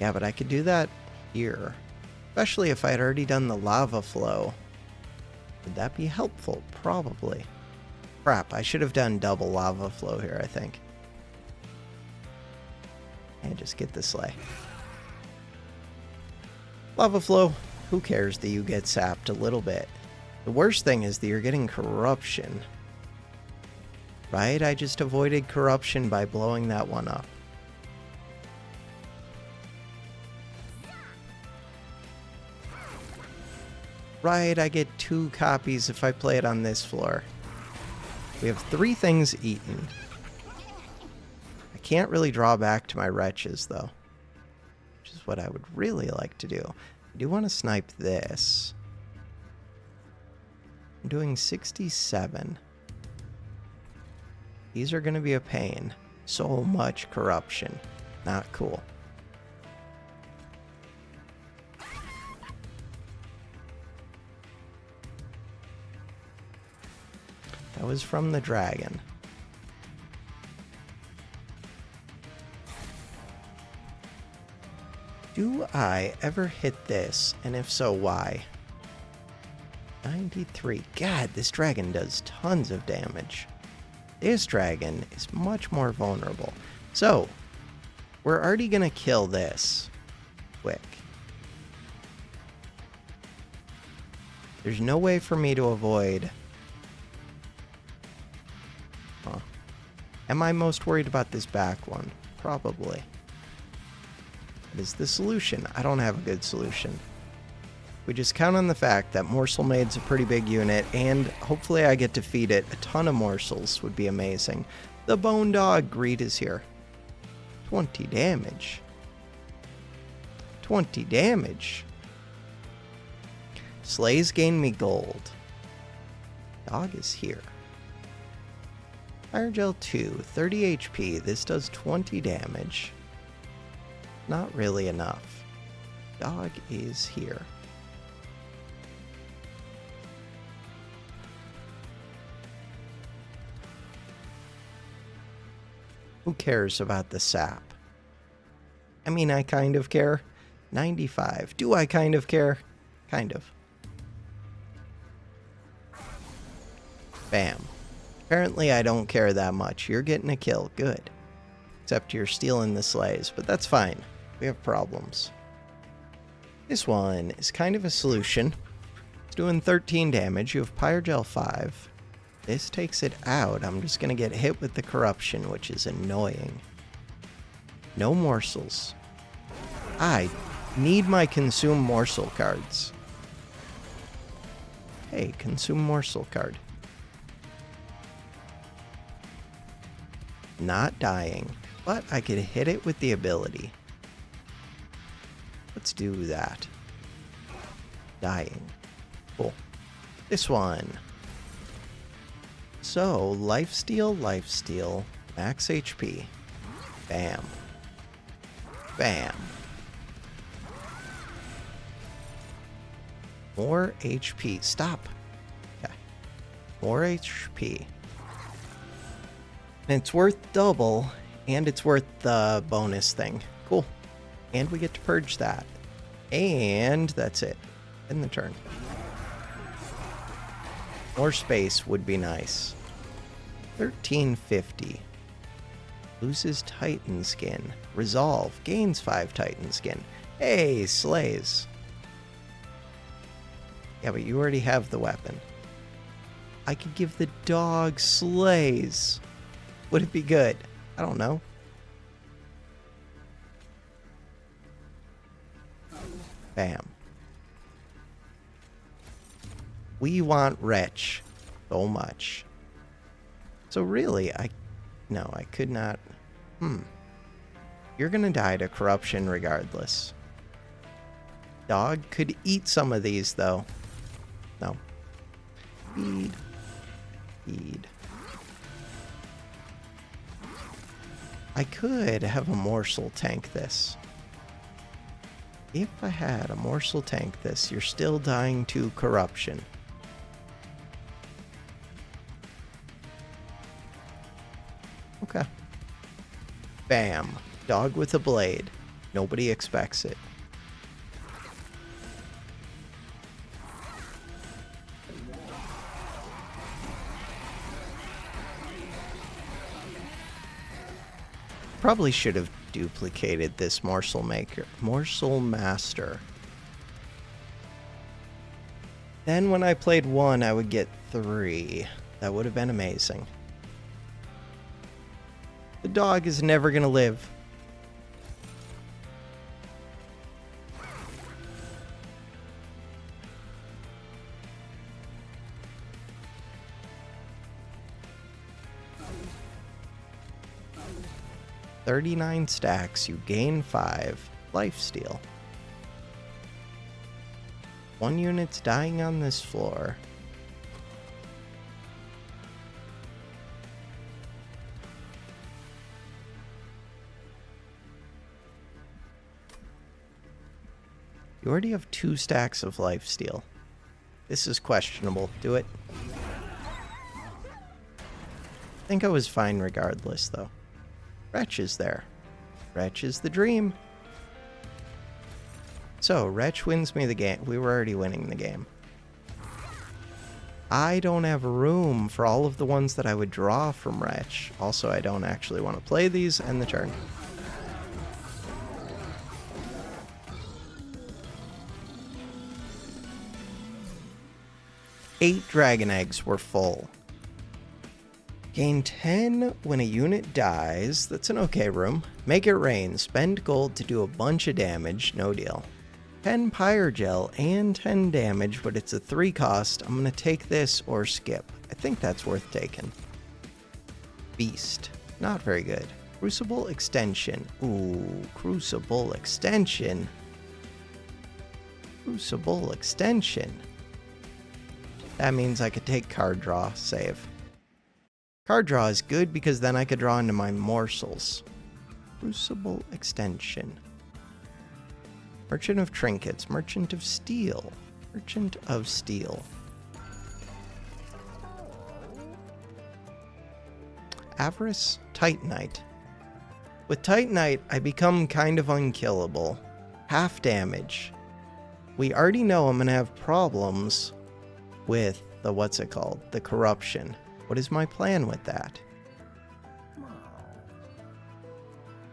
Yeah, but I could do that here. Especially if I had already done the lava flow. Would that be helpful? Probably. Crap, I should have done double lava flow here, I think. And just get the sleigh. Lava flow. Who cares that you get sapped a little bit? The worst thing is that you're getting corruption. Right? I just avoided corruption by blowing that one up. Right, I get 2 copies if I play it on this floor. We have 3 things eaten. I can't really draw back to my wretches, though. Which is what I would really like to do. I do want to snipe this. I'm doing 67. These are going to be a pain. So much corruption. Not cool. That was from the dragon. Do I ever hit this? And if so, why? 93. God, this dragon does tons of damage. This dragon is much more vulnerable. So, we're already going to kill this quick. There's no way for me to avoid... Huh. Am I most worried about this back one? Probably. What is the solution? I don't have a good solution. We just count on the fact that Morsel Maid's a pretty big unit, and hopefully I get to feed it a ton of morsels would be amazing. The Bone Dog Greed is here. 20 damage. 20 damage. Sleighs gain me gold. Dog is here. Fire Gel 2, 30 HP. This does 20 damage. Not really enough. Dog is here. Who cares about the sap? I mean, I kind of care. 95. Do I kind of care? Kind of. Bam. Apparently I don't care that much. You're getting a kill. Good. Except you're stealing the sleighs, but that's fine. We have problems. This one is kind of a solution. It's doing 13 damage. You have Pyrogel 5. This takes it out. I'm just going to get hit with the corruption, which is annoying. No morsels. I need my consume morsel cards. Hey, consume morsel card. Not dying, but I could hit it with the ability. Let's do that. Dying. Cool. This one. So, lifesteal, max HP. Bam. Bam. More HP. Stop. Okay. More HP. And it's worth double, and it's worth the bonus thing. Cool. And we get to purge that. And that's it. In the turn. More space would be nice. 1350. Loses Titan skin. Resolve. Gains 5 Titan skin. Hey, slays. Yeah, but you already have the weapon. I could give the dog slays. Would it be good? I don't know. Bam. We want Wretch so much. So really, no, I could not. You're gonna die to corruption regardless. Dog could eat some of these, though. No. Feed. Feed. I could have a morsel tank this. If I had a morsel tank this, you're still dying to corruption. Okay. Bam. Dog with a blade. Nobody expects it. Probably should have duplicated this morsel master. Then when I played 1, I would get 3. That would have been amazing. The dog is never gonna live. $39 stacks, you gain 5 lifesteal. 1 unit's dying on this floor. You already have 2 stacks of lifesteal. This is questionable. Do it. I think I was fine regardless, though. Wretch is there. Wretch is the dream. So, Wretch wins me the game. We were already winning the game. I don't have room for all of the ones that I would draw from Wretch. Also, I don't actually want to play these. End the turn. Eight dragon eggs were full. Gain 10 when a unit dies. That's an okay room. Make it rain. Spend gold to do a bunch of damage. No deal. 10 pyre gel and 10 damage, but it's a 3 cost. I'm going to take this or skip. I think that's worth taking. Beast. Not very good. Crucible extension. Ooh, Crucible extension. Crucible extension. That means I could take card draw. Save. Card draw is good because then I could draw into my morsels. Crucible extension. Merchant of trinkets. Merchant of steel. Merchant of steel. Avarice. Titanite. With Titanite, I become kind of unkillable. Half damage. We already know I'm going to have problems with the, what's it called? The corruption. What is my plan with that?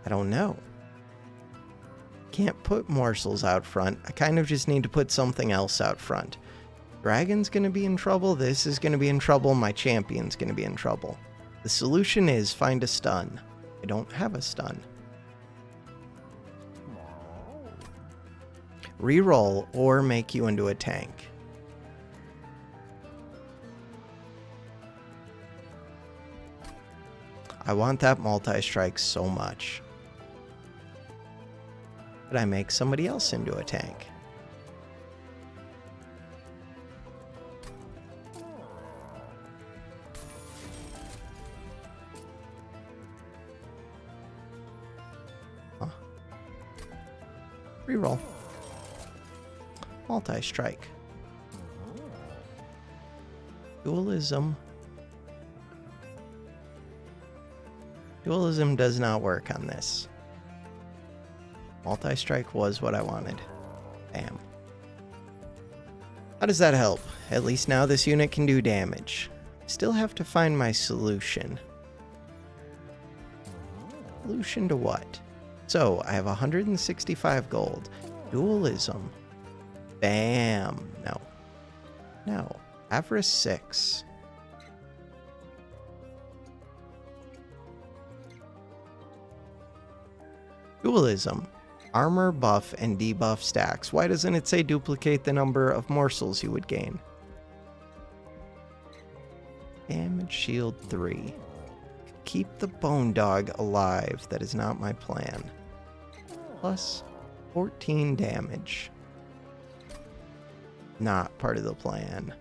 I don't know. Can't put morsels out front. I kind of just need to put something else out front. Dragon's going to be in trouble. This is going to be in trouble. My champion's going to be in trouble. The solution is find a stun. I don't have a stun. Reroll or make you into a tank. I want that multi-strike so much. But I make somebody else into a tank. Huh. Reroll. Multi-strike. Dualism. Dualism does not work on this. Multi-strike was what I wanted. Bam. How does that help? At least now this unit can do damage. Still have to find my solution. Solution to what? So, I have 165 gold. Dualism. Bam. No. No. Avarice 6. Dualism. Armor, buff, and debuff stacks. Why doesn't it say duplicate the number of morsels you would gain? Damage shield 3. Keep the bone dog alive. That is not my plan. Plus 14 damage. Not part of the plan.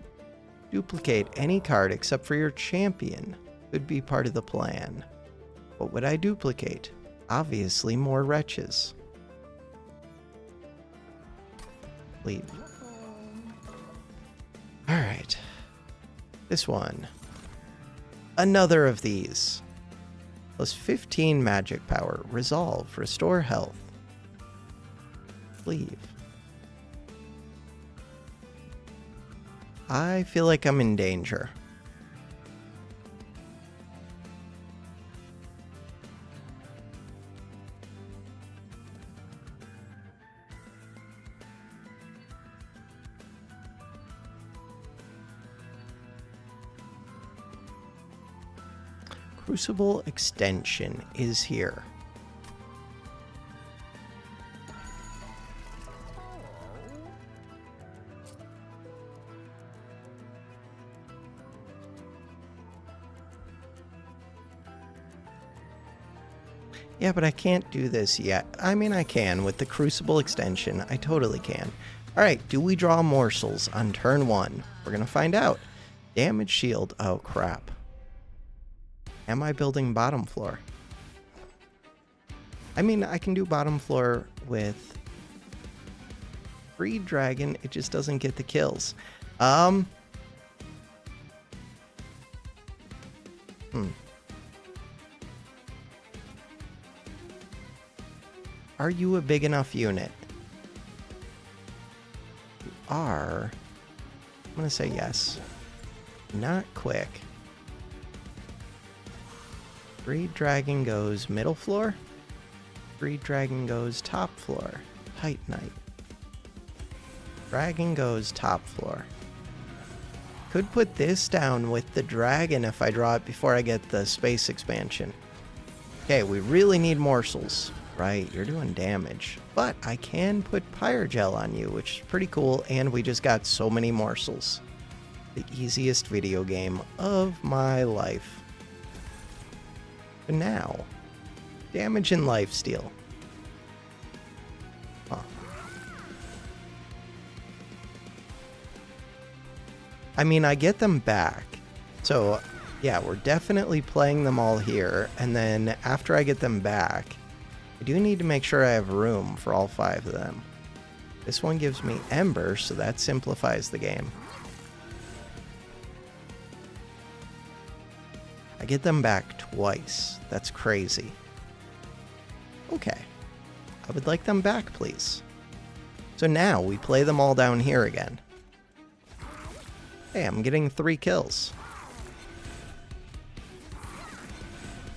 Duplicate any card except for your champion. Could be part of the plan. What would I duplicate? Obviously more wretches. Leave. Alright. This one. Another of these. Plus 15 magic power. Resolve. Restore health. Leave. I feel like I'm in danger. Crucible extension is here. Yeah, but I can't do this yet. I mean, I can. With the Crucible extension, I totally can. Alright, do we draw morsels on turn 1? We're gonna find out. Damage shield. Oh, crap. Am I building bottom floor? I mean, I can do bottom floor with Freed Dragon. It just doesn't get the kills. Are you a big enough unit? You are. I'm gonna say yes. Not quick. Freed Dragon goes middle floor. Freed Dragon goes top floor. Titanite. Dragon goes top floor. Could put this down with the dragon if I draw it before I get the space expansion. Okay, we really need morsels. Right, you're doing damage. But I can put Pyrogel on you, which is pretty cool, and we just got so many morsels. The easiest video game of my life. But now, damage and lifesteal. Huh. I mean, I get them back. So, yeah, we're definitely playing them all here, and then after I get them back, I do need to make sure I have room for all 5 of them. This one gives me Ember, so that simplifies the game. I get them back twice. That's crazy. Okay. I would like them back, please. So now we play them all down here again. Hey, I'm getting 3 kills.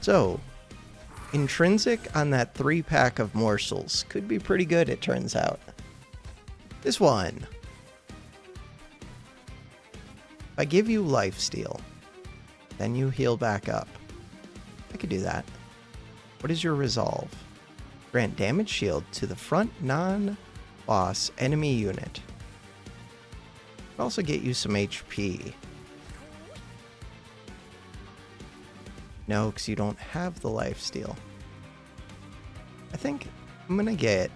So, intrinsic on that 3-pack of morsels could be pretty good, it turns out. This one. If I give you lifesteal, then you heal back up. I could do that. What is your resolve? Grant damage shield to the front non-boss enemy unit. Could also get you some HP. No, because you don't have the lifesteal. I think I'm going to get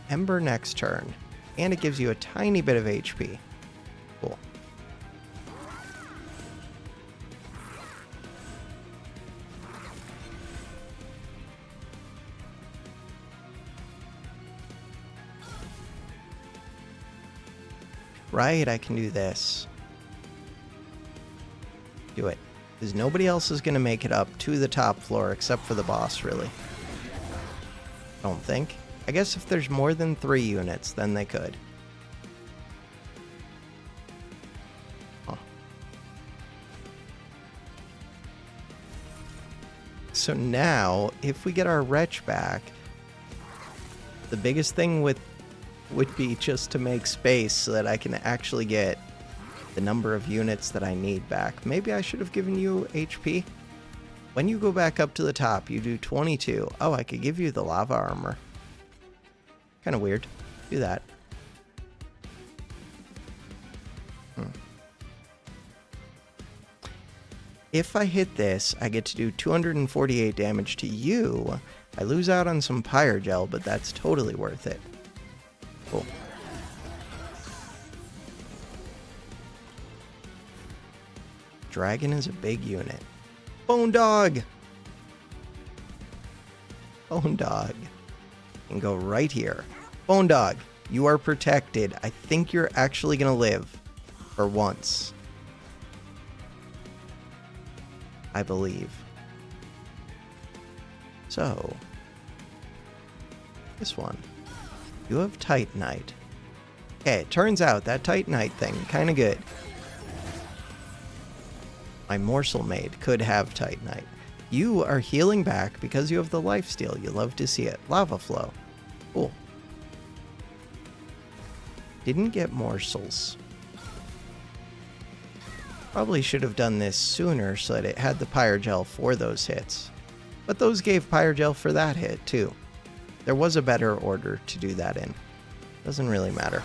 Ember next turn, and it gives you a tiny bit of HP. Cool. Right, I can do this. Do it. Because nobody else is going to make it up to the top floor except for the boss, really. I don't think. I guess if there's more than 3 units, then they could. Huh. So now, if we get our Wretch back, the biggest thing would be just to make space so that I can actually get the number of units that I need back. Maybe I should have given you HP. When you go back up to the top, you do 22. Oh, I could give you the lava armor. Kind of weird. Do that. If I hit this, I get to do 248 damage to you. I lose out on some Pyrogel, but that's totally worth it. Cool. Dragon is a big unit. Bone Dog! Bone Dog can go right here. Bone Dog, you are protected. I think you're actually going to live for once. I believe. So, this one. You have Titanite. Okay, it turns out that Titanite thing, kind of good. My Morsel Maid could have Titanite. You are healing back because you have the lifesteal. You love to see it. Lava Flow. Cool. Didn't get morsels. Probably should have done this sooner so that it had the Pyrogel for those hits. But those gave Pyrogel for that hit, too. There was a better order to do that in. Doesn't really matter.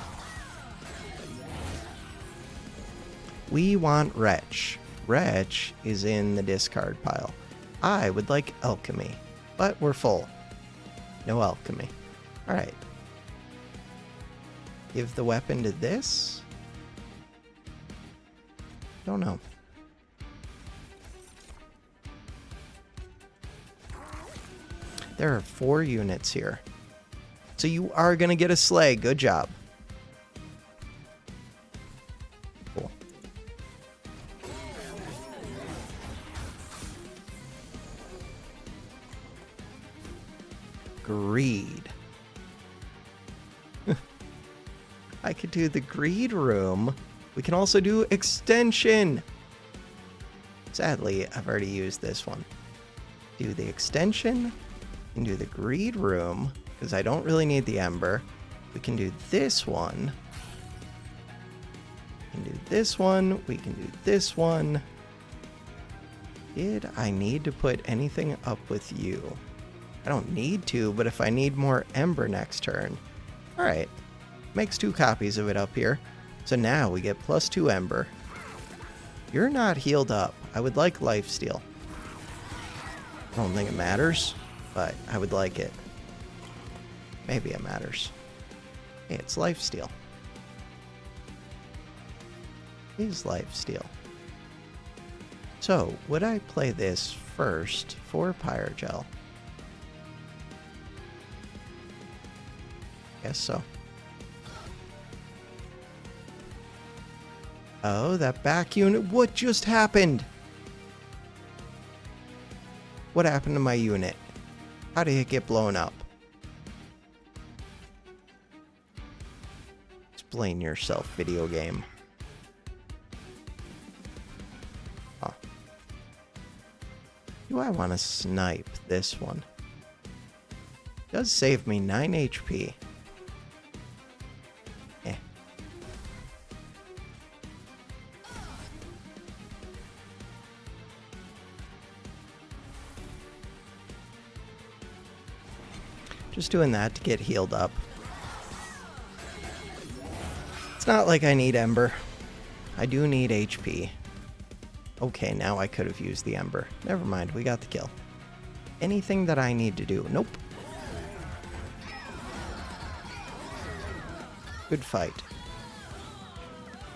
We want Wretch. Wretch is in the discard pile. I would like Alchemy, but we're full. No Alchemy. Alright. Give the weapon to this? Don't know. There are 4 units here. So you are going to get a sleigh. Good job. Cool. Greed. I could do the greed room. We can also do extension. Sadly, I've already used this one. Do the extension and do the greed room because I don't really need the ember. We can do this one. We can do this one. We can do this one. Did I need to put anything up with you? I don't need to, but if I need more ember next turn. All right. Makes 2 copies of it up here. So now we get +2 ember. You're not healed up. I would like lifesteal. I don't think it matters, but I would like it. Maybe it matters. Hey, it's lifesteal. Is lifesteal. So, would I play this first for Pyrogel? Guess so. Oh, that back unit. What just happened? What happened to my unit? How did it get blown up? Explain yourself, video game. Huh. Do I want to snipe this one? It does save me 9 HP. Just doing that to get healed up. It's not like I need Ember. I do need HP. Okay, now I could have used the Ember. Never mind, we got the kill. Anything that I need to do? Nope. Good fight.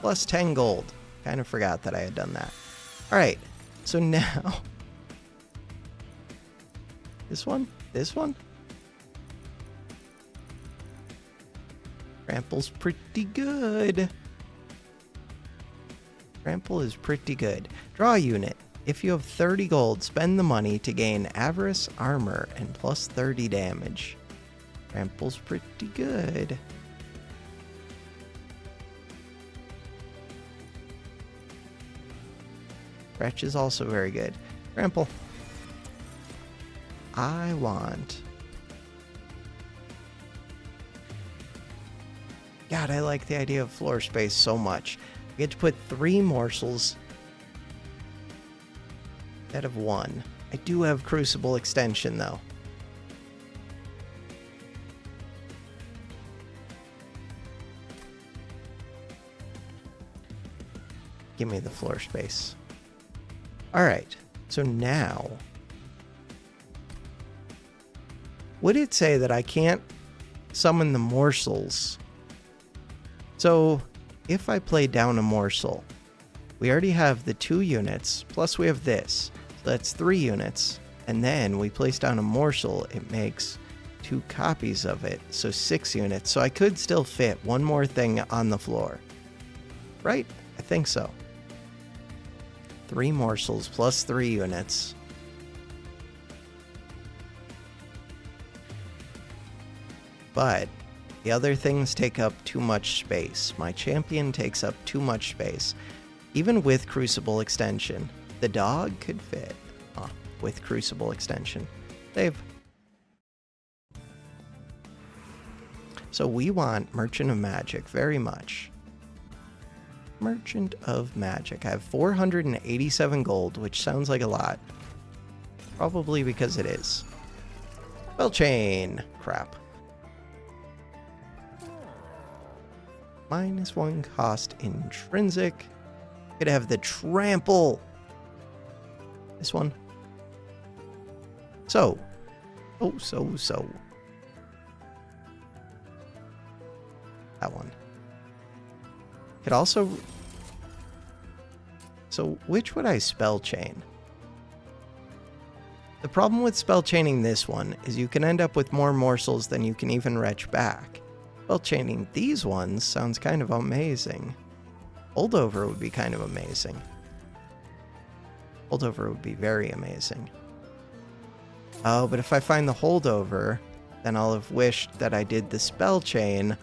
Plus 10 gold. Kind of forgot that I had done that. Alright, so now... This one? This one? Trample's pretty good. Trample is pretty good. Draw a unit. If you have 30 gold, spend the money to gain Avarice Armor and plus 30 damage. Trample's pretty good. Wretch is also very good. Trample. I want... God, I like the idea of floor space so much. I get to put 3 morsels instead of 1. I do have Crucible extension, though. Give me the floor space. Alright, so now... Would it say that I can't summon the morsels? So, if I play down a morsel, We already have the 2 units, plus we have this. So that's 3 units. And then we place down a morsel, it makes 2 copies of it, so 6 units. So I could still fit one more thing on the floor. Right? I think so. 3 morsels plus 3 units. But the other things take up too much space. My champion takes up too much space. Even with Crucible Extension, the dog could fit with Crucible Extension. Save. So we want Merchant of Magic very much. Merchant of Magic. I have 487 gold, which sounds like a lot. Probably because it is. Spell chain. Crap. -1 cost intrinsic. Could have the trample. This one. So. That one. Could also... So, which would I spell chain? The problem with spell chaining this one is you can end up with more morsels than you can even retch back. Spell chaining these ones sounds kind of amazing. Holdover would be kind of amazing. Holdover would be very amazing. Oh, but if I find the holdover, then I'll have wished that I did the spell chain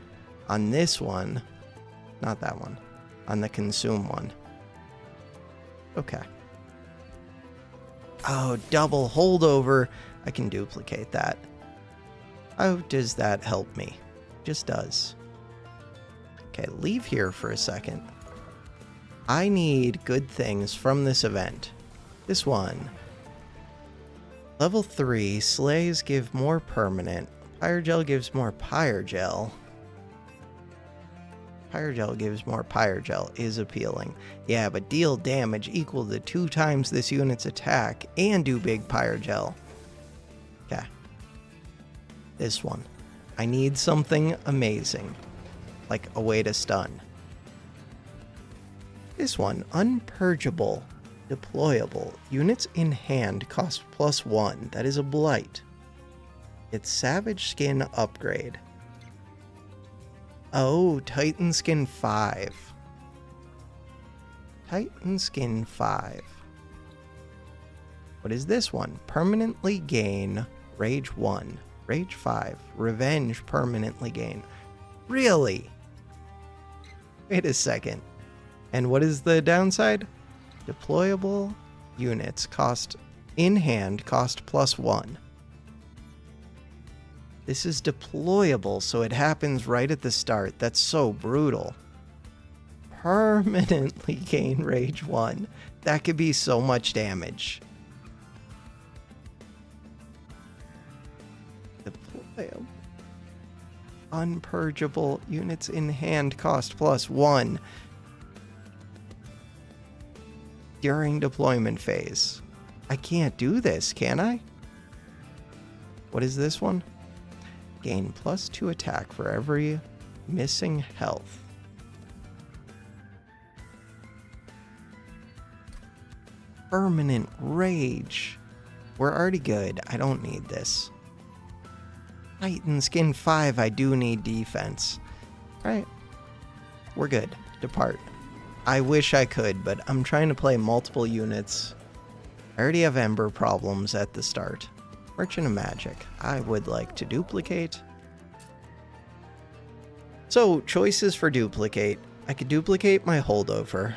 on this one. Not that one. On the consume one. Okay. Oh, double holdover. I can duplicate that. How does that help me? Just does. Okay, leave here for a second. I need good things from this event. This one. Level 3, Slays give more permanent. Pyrogel gives more Pyrogel. Pyrogel gives more Pyrogel is appealing. Yeah, but deal damage equal to 2 times this unit's attack and do big Pyrogel. Okay. This one. I need something amazing. Like a way to stun. This one, Unpurgeable. Deployable. Units in hand cost +1. That is a blight. It's Savage Skin upgrade. Oh, Titan Skin 5. Titan Skin 5. What is this one? Permanently gain Rage 1. Rage 5. Revenge permanently gain. Really? Wait a second. And what is the downside? Deployable units cost in hand cost +1. This is deployable, so it happens right at the start. That's so brutal. Permanently gain Rage 1. That could be so much damage. Deployable. Unpurgeable units in hand cost +1. During deployment phase. I can't do this, can I? What is this one? Gain +2 attack for every missing health. Permanent rage. We're already good. I don't need this. Titan Skin 5, I do need defense. Alright. We're good. Depart. I wish I could, but I'm trying to play multiple units. I already have Ember problems at the start. Merchant of Magic. I would like to duplicate. So, choices for duplicate. I could duplicate my holdover.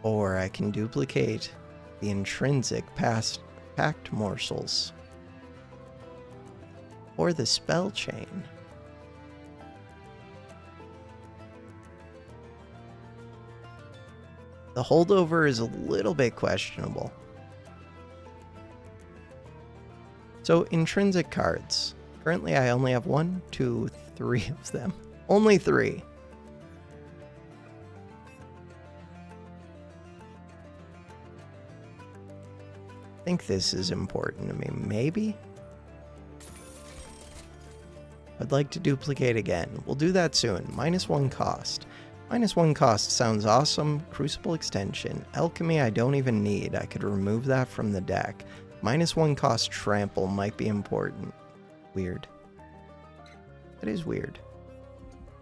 Or I can duplicate the intrinsic packed morsels. Or the spell chain. The holdover is a little bit questionable. So, intrinsic cards. Currently, I only have 1, 2, 3 of them. Only 3. I think this is important to me. Maybe? I'd like to duplicate again. We'll do that soon. -1 cost. -1 cost sounds awesome. Crucible extension. Alchemy I don't even need. I could remove that from the deck. -1 cost trample might be important. Weird. That is weird.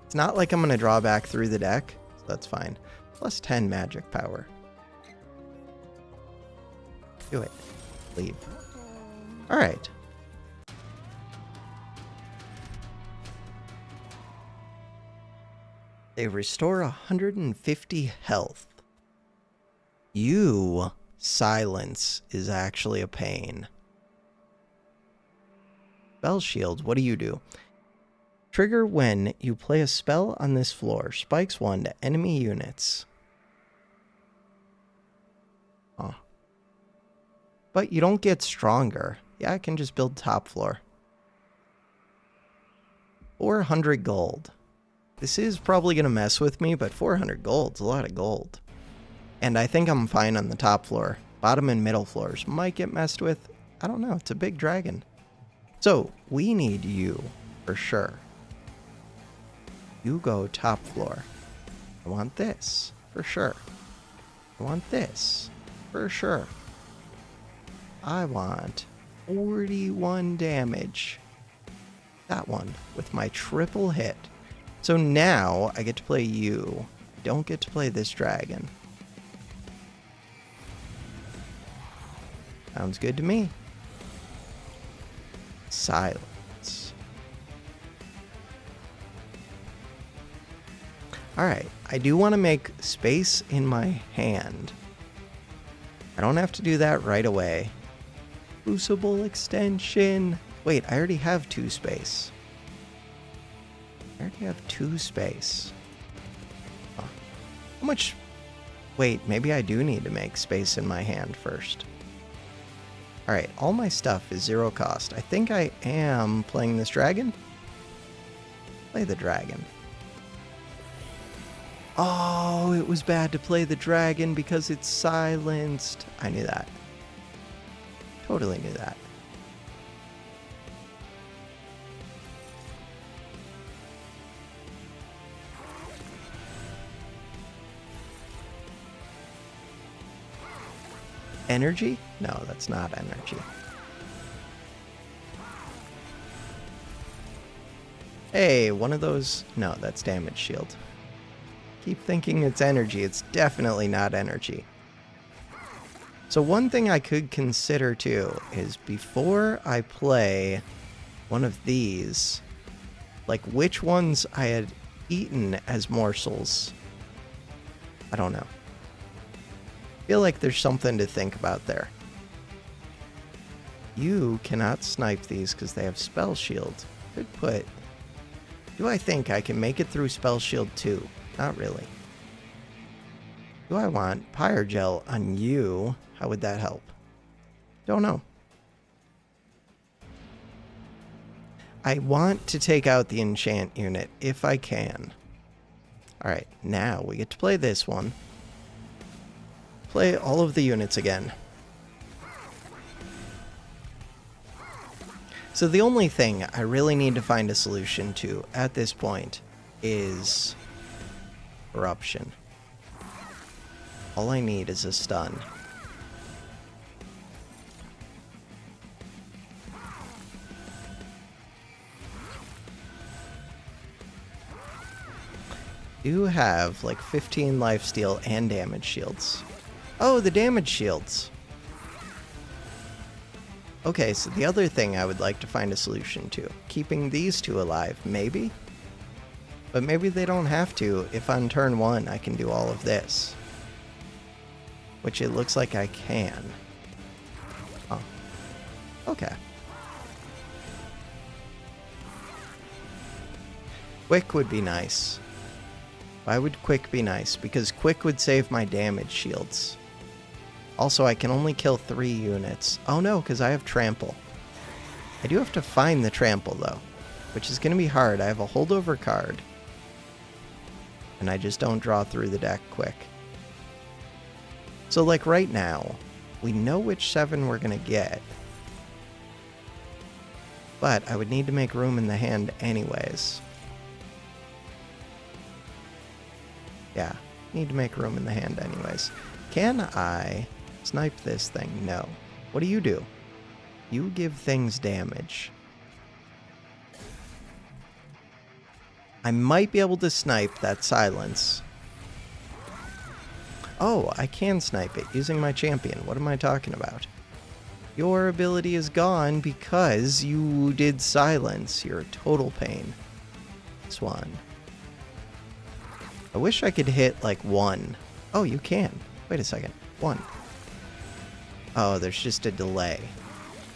It's not like I'm going to draw back through the deck, so that's fine. +10 magic power. Do it. Leave. Alright. They restore 150 health. You silence is actually a pain. Spell shield, what do you do? Trigger when you play a spell on this floor. Spikes 1 to enemy units. Oh. But you don't get stronger. Yeah, I can just build top floor. 400 gold. This is probably going to mess with me, but 400 gold's a lot of gold. And I think I'm fine on the top floor. Bottom and middle floors might get messed with. I don't know. It's a big dragon. So, we need you, for sure. You go top floor. I want this, for sure. I want this, for sure. I want 41 damage. That one, with my triple hit. So now, I get to play you. I don't get to play this dragon. Sounds good to me. Silence. Alright, I do want to make space in my hand. I don't have to do that right away. Crucible extension. Wait, I already have 2 space. I already have 2 space. Huh. How much? Wait, maybe I do need to make space in my hand first. Alright, all my stuff is 0 cost. I think I am playing this dragon. Play the dragon. Oh, it was bad to play the dragon because it's silenced. I knew that. Totally knew that. Energy? No, that's not energy. Hey, one of those... No, that's damage shield. Keep thinking it's energy. It's definitely not energy. So one thing I could consider too is before I play one of these, like which ones I had eaten as morsels. I don't know. I feel like there's something to think about there. You cannot snipe these because they have spell shield. Could put... Do I think I can make it through spell shield too? Not really. Do I want Pyre Gel on you? How would that help? Don't know. I want to take out the enchant unit if I can. Alright, now we get to play this one. Play all of the units again. So the only thing I really need to find a solution to at this point is corruption. All I need is a stun. You have like 15 lifesteal and damage shields. Oh, the damage shields. Okay, so the other thing I would like to find a solution to. Keeping these 2 alive, maybe? But maybe they don't have to if on turn 1 I can do all of this. Which it looks like I can. Oh. Okay. Quick would be nice. Why would quick be nice? Because quick would save my damage shields. Also, I can only kill 3 units. Oh no, because I have trample. I do have to find the trample though, which is going to be hard. I have a holdover card. And I just don't draw through the deck quick. So like right now, we know which 7 we're going to get. But I would need to make room in the hand anyways. Yeah, need to make room in the hand anyways. Can I snipe this thing? No. What do? You give things damage. I might be able to snipe that silence. Oh, I can snipe it using my champion. What am I talking about? Your ability is gone because you did silence. You're a total pain. This one. I wish I could hit like 1. Oh, you can. Wait a second. 1. Oh, there's just a delay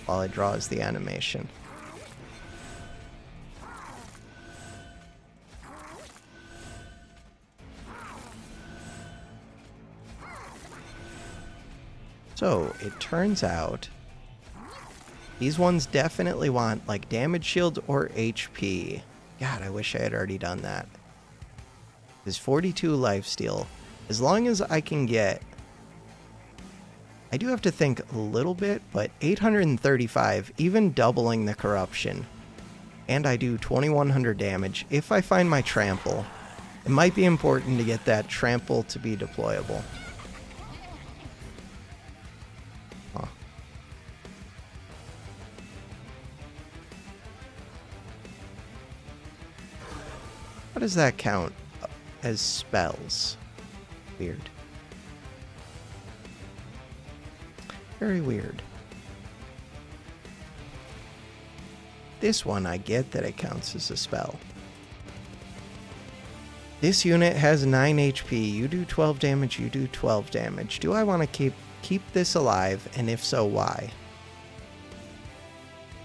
while it draws the animation. So, it turns out these ones definitely want like damage shield or HP. God, I wish I had already done that. There's 42 lifesteal. As long as I can get... I do have to think a little bit, but 835, even doubling the corruption. And I do 2100 damage. If I find my trample, it might be important to get that trample to be deployable. Huh. How does that count as spells? Weird. Very weird. This one, I get that it counts as a spell. This unit has 9 HP. You do 12 damage, you do 12 damage. Do I want to keep this alive, and if so, why?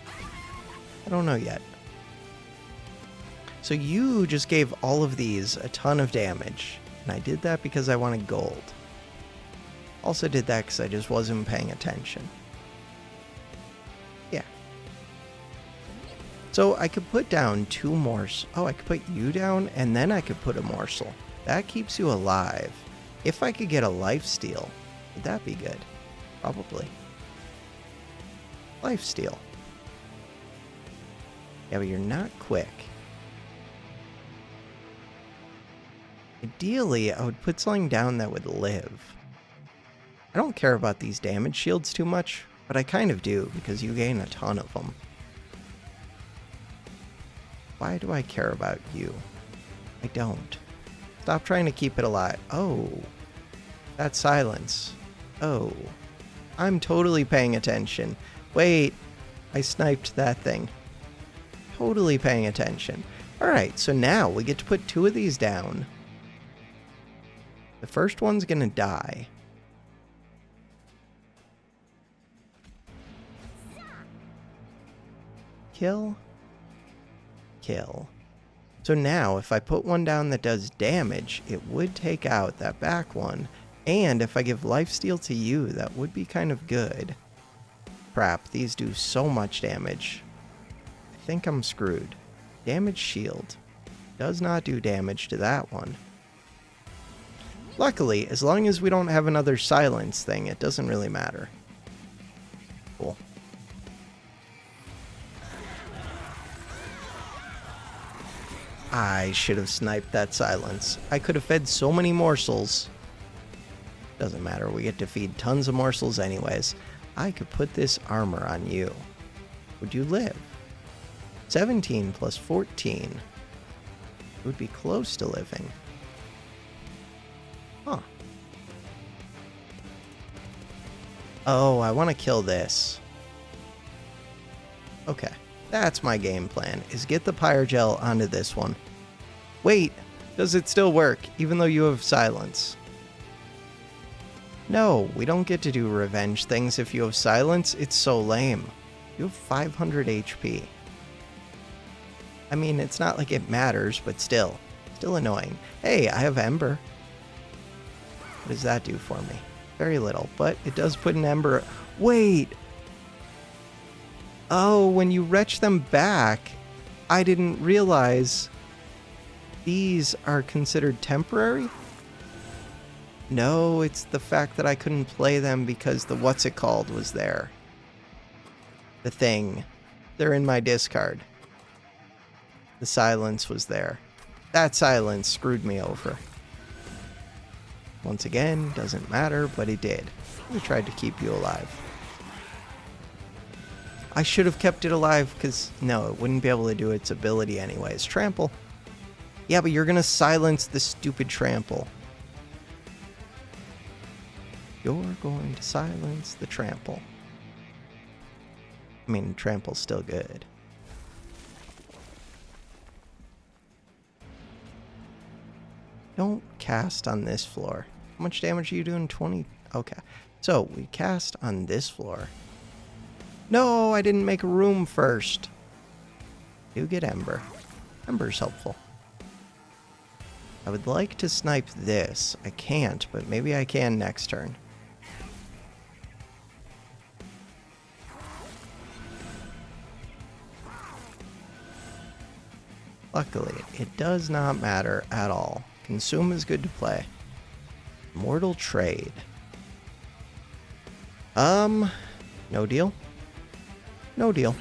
I don't know yet. So you just gave all of these a ton of damage, and I did that because I wanted gold. Also did that because I just wasn't paying attention. Yeah. So I could put down 2 morsels. Oh, I could put you down, and then I could put a morsel. That keeps you alive. If I could get a lifesteal, would that be good? Probably. Lifesteal. Yeah, but you're not quick. Ideally, I would put something down that would live. I don't care about these damage shields too much, but I kind of do, because you gain a ton of them. Why do I care about you? I don't. Stop trying to keep it alive. Oh. That silence. Oh. I'm totally paying attention. Wait. I sniped that thing. Totally paying attention. Alright, so now we get to put 2 of these down. The first one's gonna die. Kill. Kill. So now, if I put one down that does damage, it would take out that back one. And if I give lifesteal to you, that would be kind of good. Crap, these do so much damage. I think I'm screwed. Damage shield. Does not do damage to that one. Luckily, as long as we don't have another silence thing, it doesn't really matter. Cool. I should have sniped that silence. I could have fed so many morsels. Doesn't matter, we get to feed tons of morsels anyways. I could put this armor on you. Would you live? 17 plus 14. Would be close to living. Huh. Oh, I want to kill this. Okay. That's my game plan, is get the Pyrogel onto this one. Wait, does it still work, even though you have silence? No, we don't get to do revenge things if you have silence. It's so lame. You have 500 HP. I mean, it's not like it matters, but still annoying. Hey, I have Ember. What does that do for me? Very little, but it does put an Ember... Wait! Oh, when you retch them back, I didn't realize these are considered temporary? No, it's the fact that I couldn't play them because the what's-it-called was there. The thing. they're in my discard. The silence was there. That silence screwed me over. Once again, doesn't matter, but it did. We tried to keep you alive. I should have kept it alive, because, no, it wouldn't be able to do its ability anyways. Trample. Yeah, but you're going to silence the stupid trample. You're going to silence the trample. I mean, trample's still good. Don't cast on this floor. How much damage are you doing? 20? Okay. So, we cast on this floor. No, I didn't make a room first. You get Ember. Ember's helpful. I would like to snipe this. I can't, but maybe I can next turn. Luckily, it does not matter at all. Consume is good to play. Mortal Trade. No deal. No deal.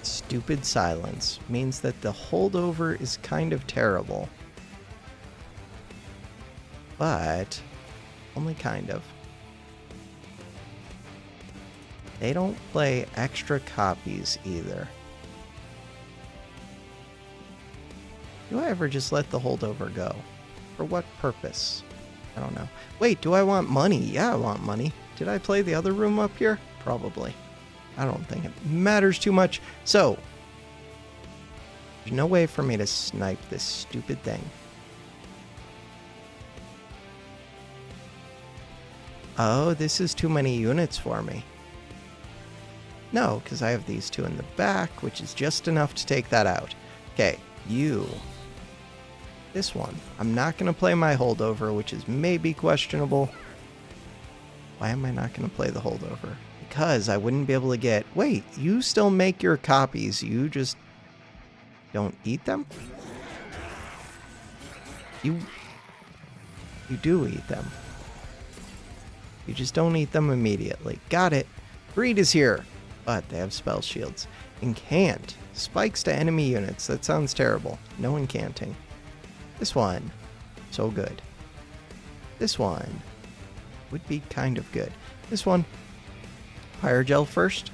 Stupid silence means that the holdover is kind of terrible. But only kind of. They don't play extra copies either. Do I ever just let the holdover go? For what purpose? I don't know. Wait, do I want money? Yeah, I want money. Did I play the other room up here? Probably. I don't think it matters too much. So, there's no way for me to snipe this stupid thing. Oh, this is too many units for me. No, because I have these two in the back, which is just enough to take that out. Okay, you. This one. I'm not going to play my holdover, which is maybe questionable. Why am I not going to play the holdover? Because I wouldn't be able to get... Wait, you still make your copies. You just don't eat them? You do eat them. You just don't eat them immediately. Got it. Greed is here. But they have spell shields. Incant. Spikes to enemy units. That sounds terrible. No incanting. This one. So good. This one would be kind of good. This one. Fire Gel first.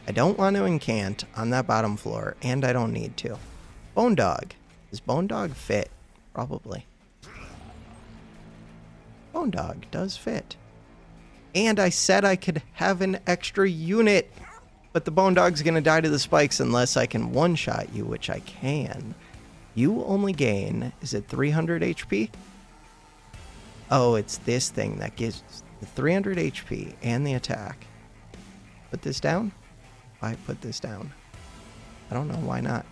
I don't want to incant on that bottom floor, and I don't need to. Bone Dog. Does Bone Dog fit? Probably. Bone Dog does fit. And I said I could have an extra unit. But the Bone Dog's going to die to the spikes unless I can one-shot you, which I can. You only gain, is it 300 HP? Oh, it's this thing that gives the 300 HP and the attack. Put this down? Why put this down? I don't know, why not?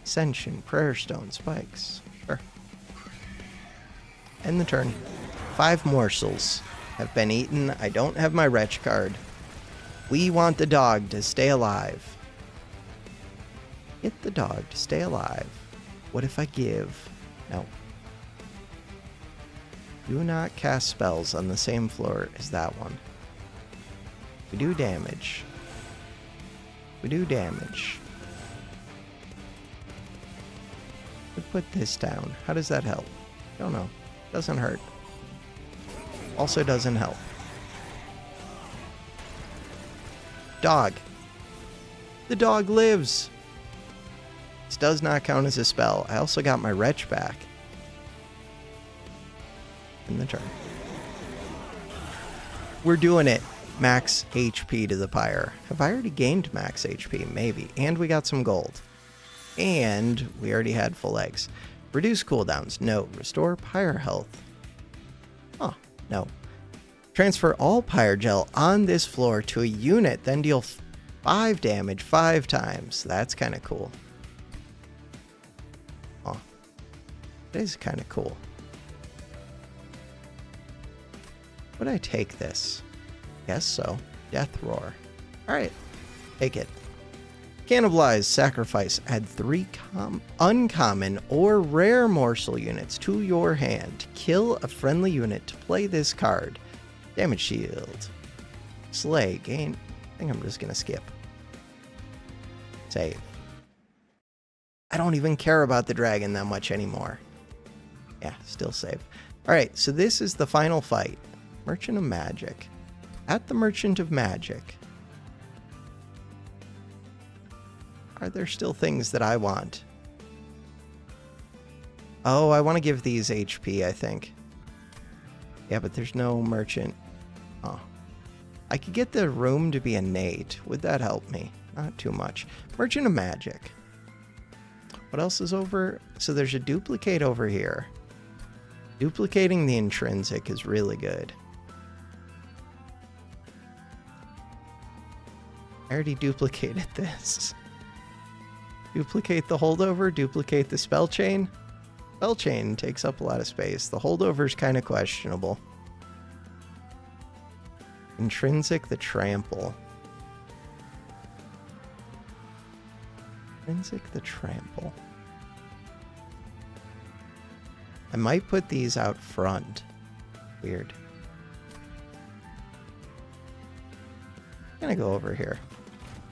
Ascension, Prayer Stone, Spikes. Sure. End the turn. 5 morsels have been eaten. I don't have my Wretch card. We want the dog to stay alive. Get the dog to stay alive. What if I give... No. Do not cast spells on the same floor as that one. We do damage. We do damage. We put this down. How does that help? Don't know. Doesn't hurt. Also doesn't help. Dog. The dog lives. This does not count as a spell. I also got my Wretch back. In the turn. We're doing it. Max HP to the Pyre. Have I already gained max HP? Maybe. And we got some gold. And we already had full eggs. Reduce cooldowns. No. Restore Pyre health. Oh, no. Transfer all Pyre Gel on this floor to a unit, then deal 5 damage 5 times. That's kind of cool. Oh. That is kind of cool. Would I take this? Guess so. Death Roar. Alright. Take it. Cannibalize, sacrifice. Add 3 uncommon or rare morsel units to your hand. Kill a friendly unit to play this card. Damage shield. Slay. Gain. I think I'm just going to skip. Save. I don't even care about the dragon that much anymore. Yeah, still save. Alright, so this is the final fight. Merchant of Magic. At the Merchant of Magic. Are there still things that I want? Oh, I want to give these HP, I think. Yeah, but there's no merchant. Oh. I could get the room to be innate. Would that help me? Not too much. Merchant of Magic. What else is over? So there's a duplicate over here. Duplicating the intrinsic is really good. I already duplicated this. Duplicate the holdover, duplicate the spell chain. Spell chain takes up a lot of space. The holdover is kind of questionable. Intrinsic the trample. Intrinsic the trample. I might put these out front. Weird. I'm gonna go over here.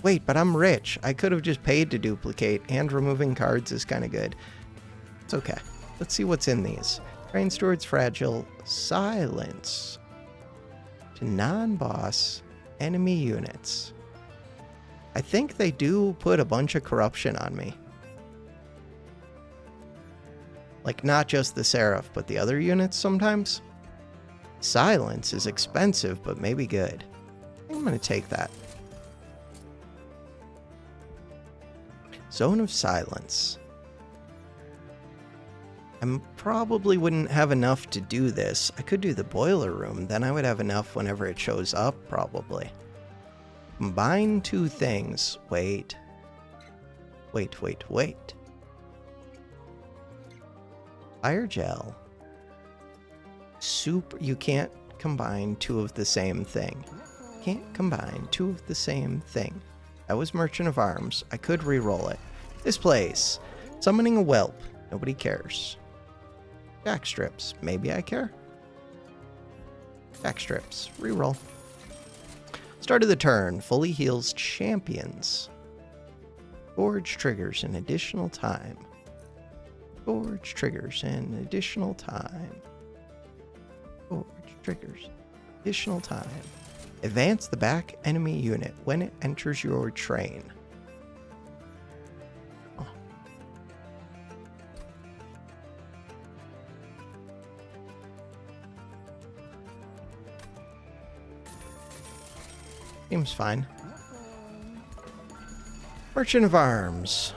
Wait, but I'm rich. I could have just paid to duplicate, and removing cards is kind of good. It's okay. Let's see what's in these. Train Steward's Fragile. Silence. To non-boss enemy units. I think they do put a bunch of corruption on me. Like, not just the Seraph, but the other units sometimes. Silence is expensive, but maybe good. I think I'm going to take that. Zone of Silence. I probably wouldn't have enough to do this. I could do the boiler room, then I would have enough whenever it shows up, probably. Combine two things. Wait. Fire gel. Super. You can't combine two of the same thing. Can't combine two of the same thing. That was Merchant of Arms. I could re-roll it. This place. Summoning a whelp. Nobody cares. Jackstrips. Maybe I care. Jackstrips. Re-roll. Start of the turn. Fully heals champions. Gorge triggers an additional time. Gorge triggers an additional time. Gorge triggers additional time. Advance the back enemy unit when it enters your train. Oh. Seems fine. Merchant of Arms.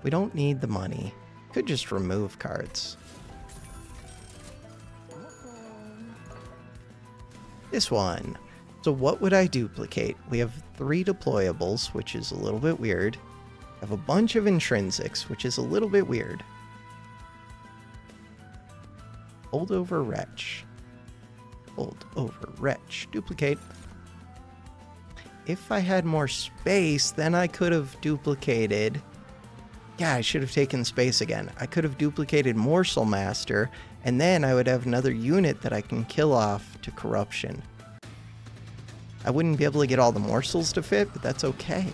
We don't need the money. Could just remove cards. This one. So what would I duplicate? We have 3 deployables, which is a little bit weird. I have a bunch of intrinsics, which is a little bit weird. Holdover Wretch. Holdover Wretch. Duplicate. If I had more space, then I could have duplicated... Yeah, I should have taken space again. I could have duplicated Morsel Master, and then I would have another unit that I can kill off to corruption. I wouldn't be able to get all the morsels to fit, but that's okay.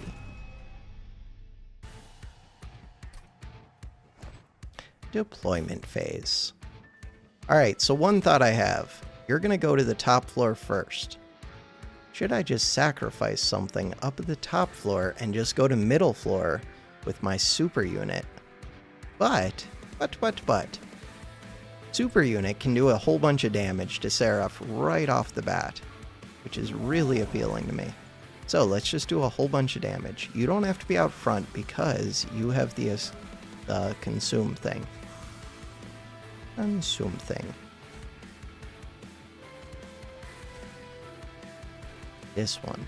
Deployment phase. Alright, so one thought I have. You're going to go to the top floor first. Should I just sacrifice something up at the top floor and just go to middle floor with my super unit? But, super unit can do a whole bunch of damage to Seraph right off the bat, which is really appealing to me. So let's just do a whole bunch of damage. You don't have to be out front because you have the consume thing. Consume thing. This one.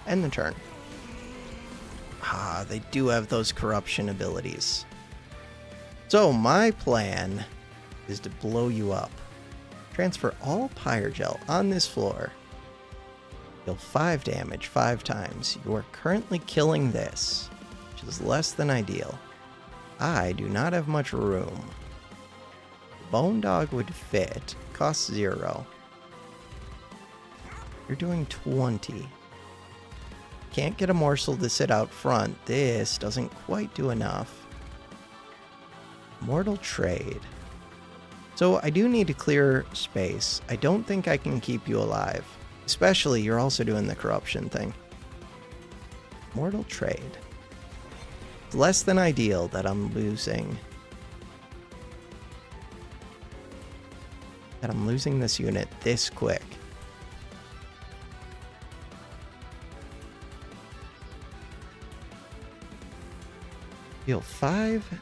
End the turn. Ah, they do have those corruption abilities. So my plan is to blow you up. Transfer all Pyre Gel on this floor. Deal 5 damage 5 times. You are currently killing this, which is less than ideal. I do not have much room. Bone Dog would fit. Costs 0. You're doing 20. Can't get a morsel to sit out front. This doesn't quite do enough. Mortal Trade. So I do need to clear space. I don't think I can keep you alive. Especially, you're also doing the corruption thing. Mortal Trade. It's less than ideal that I'm losing. That I'm losing this unit this quick. Deal 5.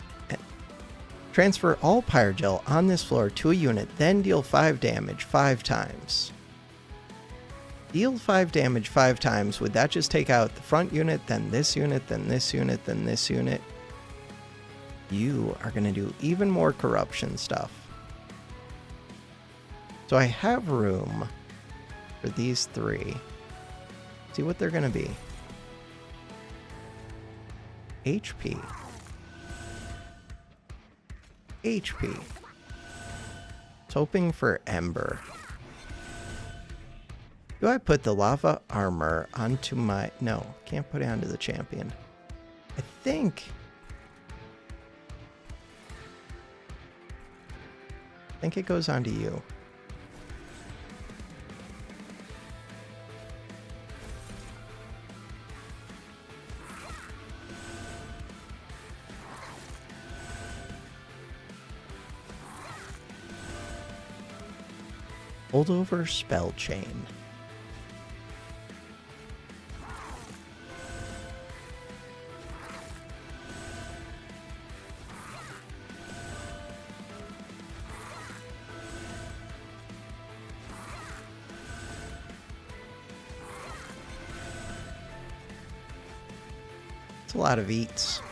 Transfer all Pyrogel on this floor to a unit, then deal 5 damage 5 times. Deal 5 damage 5 times. Would that just take out the front unit, then this unit, then this unit, then this unit? You are going to do even more corruption stuff. So I have room for these 3. See what they're going to be. HP. HP. I was hoping for Ember. Do I put the lava armor onto my... No, can't put it onto the champion. I think it goes onto you. Holdover Spell Chain. It's a lot of eats.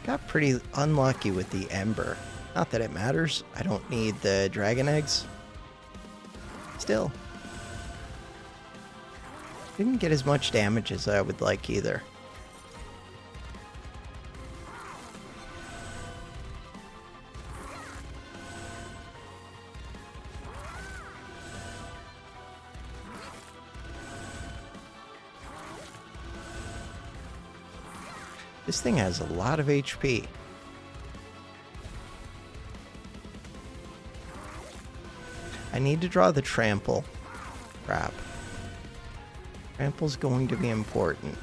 Got pretty unlucky with the Ember. Not that it matters. I don't need the dragon eggs. Still. Didn't get as much damage as I would like either. This thing has a lot of HP. I need to draw the trample. Crap. Trample's going to be important.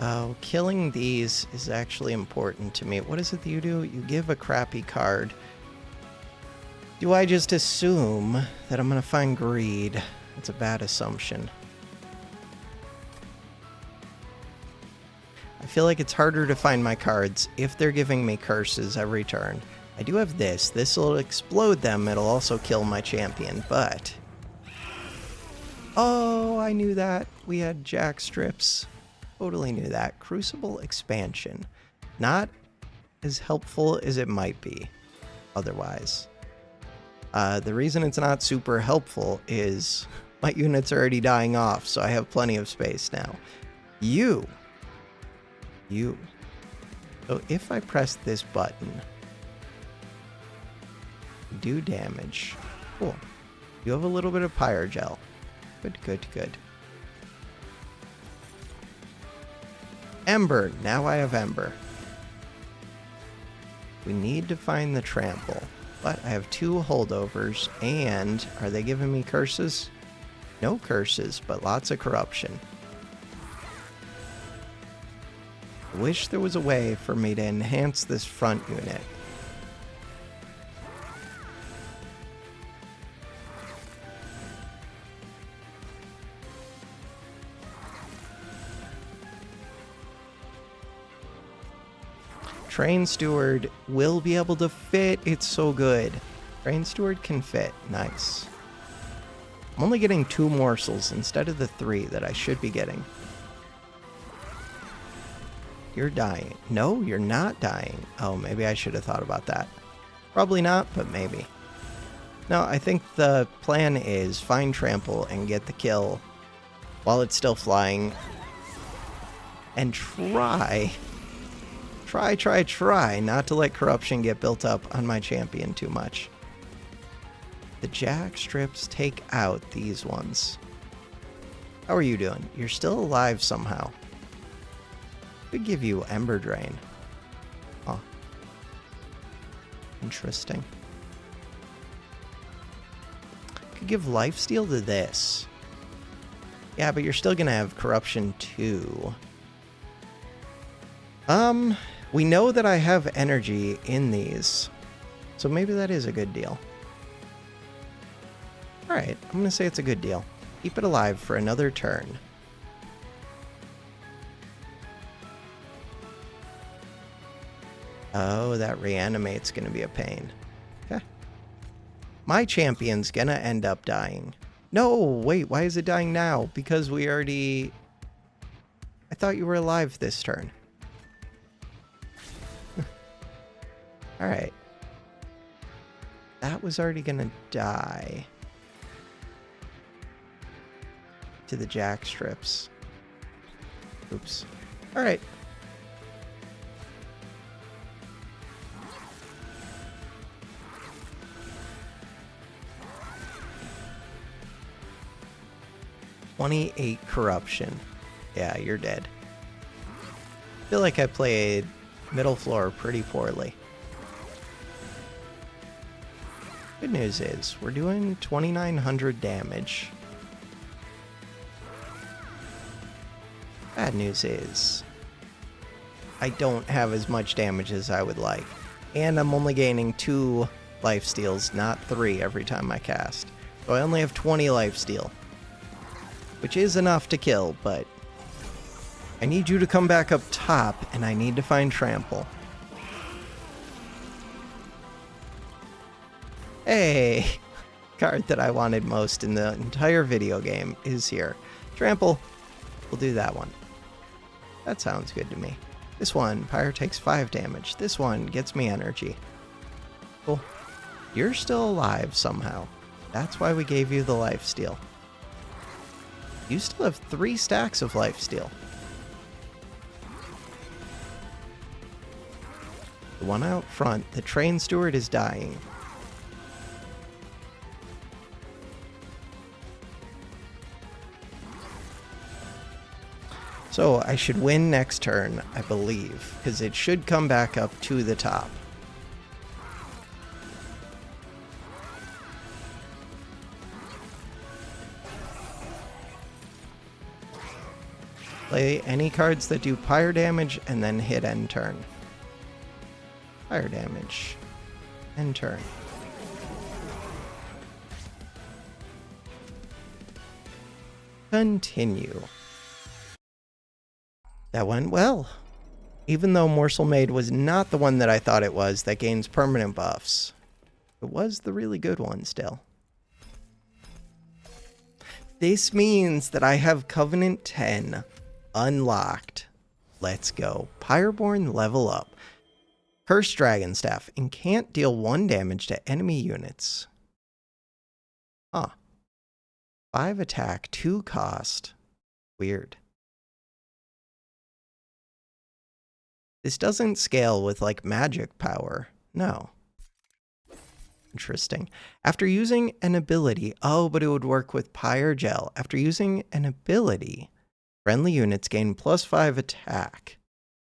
Oh, killing these is actually important to me. What is it that you do? You give a crappy card. Do I just assume that I'm going to find greed? That's a bad assumption. I feel like it's harder to find my cards if they're giving me curses every turn. I do have this. This will explode them. It'll also kill my champion, but... Oh, I knew that. We had jack strips. Totally knew that. Crucible expansion. Not as helpful as it might be otherwise. The reason it's not super helpful is my unit's are already dying off, so I have plenty of space now. You. So if I press this button, do damage. Cool. You have a little bit of Pyrogel. Good. Ember. Now I have Ember. We need to find the trample. But I have 2 holdovers, and are they giving me curses? No curses, but lots of corruption. I wish there was a way for me to enhance this front unit. Train Steward will be able to fit. It's so good. Train Steward can fit. Nice. I'm only getting 2 morsels instead of the 3 that I should be getting. You're dying. No, you're not dying. Oh, maybe I should have thought about that. Probably not, but maybe. No, I think the plan is find Trample and get the kill while it's still flying. And try not to let corruption get built up on my champion too much. The jack strips take out these ones. How are you doing? You're still alive somehow. Could give you Ember Drain. Huh. Interesting. Could give Lifesteal to this. Yeah, but you're still gonna have Corruption too. We know that I have energy in these, so maybe that is a good deal. Alright, I'm gonna say it's a good deal. Keep it alive for another turn. Oh, that reanimate's gonna be a pain. Okay. My champion's gonna end up dying. No, wait, why is it dying now? Because we already... I thought you were alive this turn. Alright. That was already gonna die. To the jack strips. Oops. Alright. $28 corruption. Yeah, you're dead. I feel like I played middle floor pretty poorly. Good news is, we're doing 2,900 damage. Bad news is, I don't have as much damage as I would like. And I'm only gaining 2 lifesteals, not 3 every time I cast. So I only have 20 lifesteal. Which is enough to kill, but I need you to come back up top, and I need to find Trample. Hey! Card that I wanted most in the entire video game is here. Trample. We'll do that one. That sounds good to me. This one, Pyre takes 5 damage. This one gets me energy. Cool. You're still alive somehow. That's why we gave you the lifesteal. You still have 3 stacks of lifesteal. The one out front, the train steward is dying. So I should win next turn, I believe, because it should come back up to the top. Play any cards that do pyre damage and then hit end turn. Pyre damage. End turn. Continue. That went well. Even though Morsel Maid was not the one that I thought it was that gains permanent buffs, it was the really good one still. This means that I have Covenant 10 unlocked. Let's go. Pyreborne level up. Cursed Dragon Staff and can't deal 1 damage to enemy units. Huh. 5 attack, 2 cost. Weird. This doesn't scale with, like, magic power. No. Interesting. After using an ability... Oh, but it would work with Pyre Gel. After using an ability, friendly units gain +5 attack.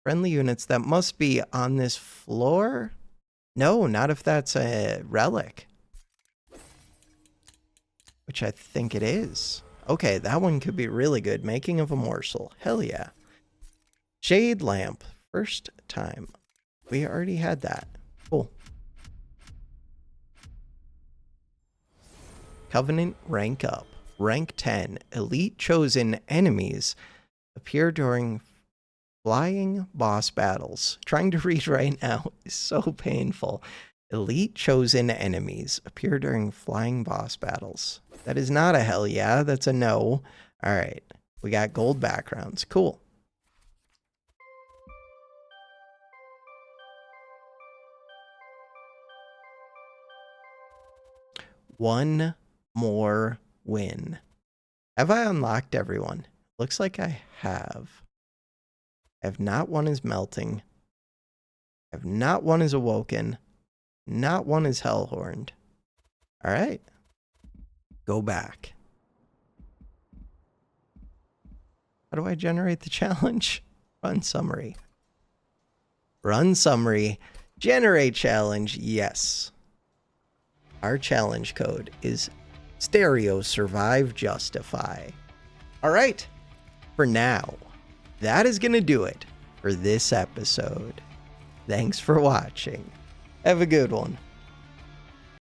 Friendly units that must be on this floor? No, not if that's a relic. Which I think it is. Okay, that one could be really good. Making of a morsel. Hell yeah. Shade Lamp. First time. We already had that. Cool. Covenant rank up. Rank 10. Elite chosen enemies appear during flying boss battles. Trying to read right now is so painful. Elite chosen enemies appear during flying boss battles. That is not a hell yeah, that's a no. All right, we got gold backgrounds. Cool. One more win. Have I unlocked everyone? Looks like I have. I have not one is melting. I have not one is awoken. Not one is hellhorned. All right. Go back. How do I generate the challenge? Run summary. Run summary. Generate challenge. Yes. Our challenge code is StereoSurviveJustify. All right. For now, that is going to do it for this episode. Thanks for watching. Have a good one.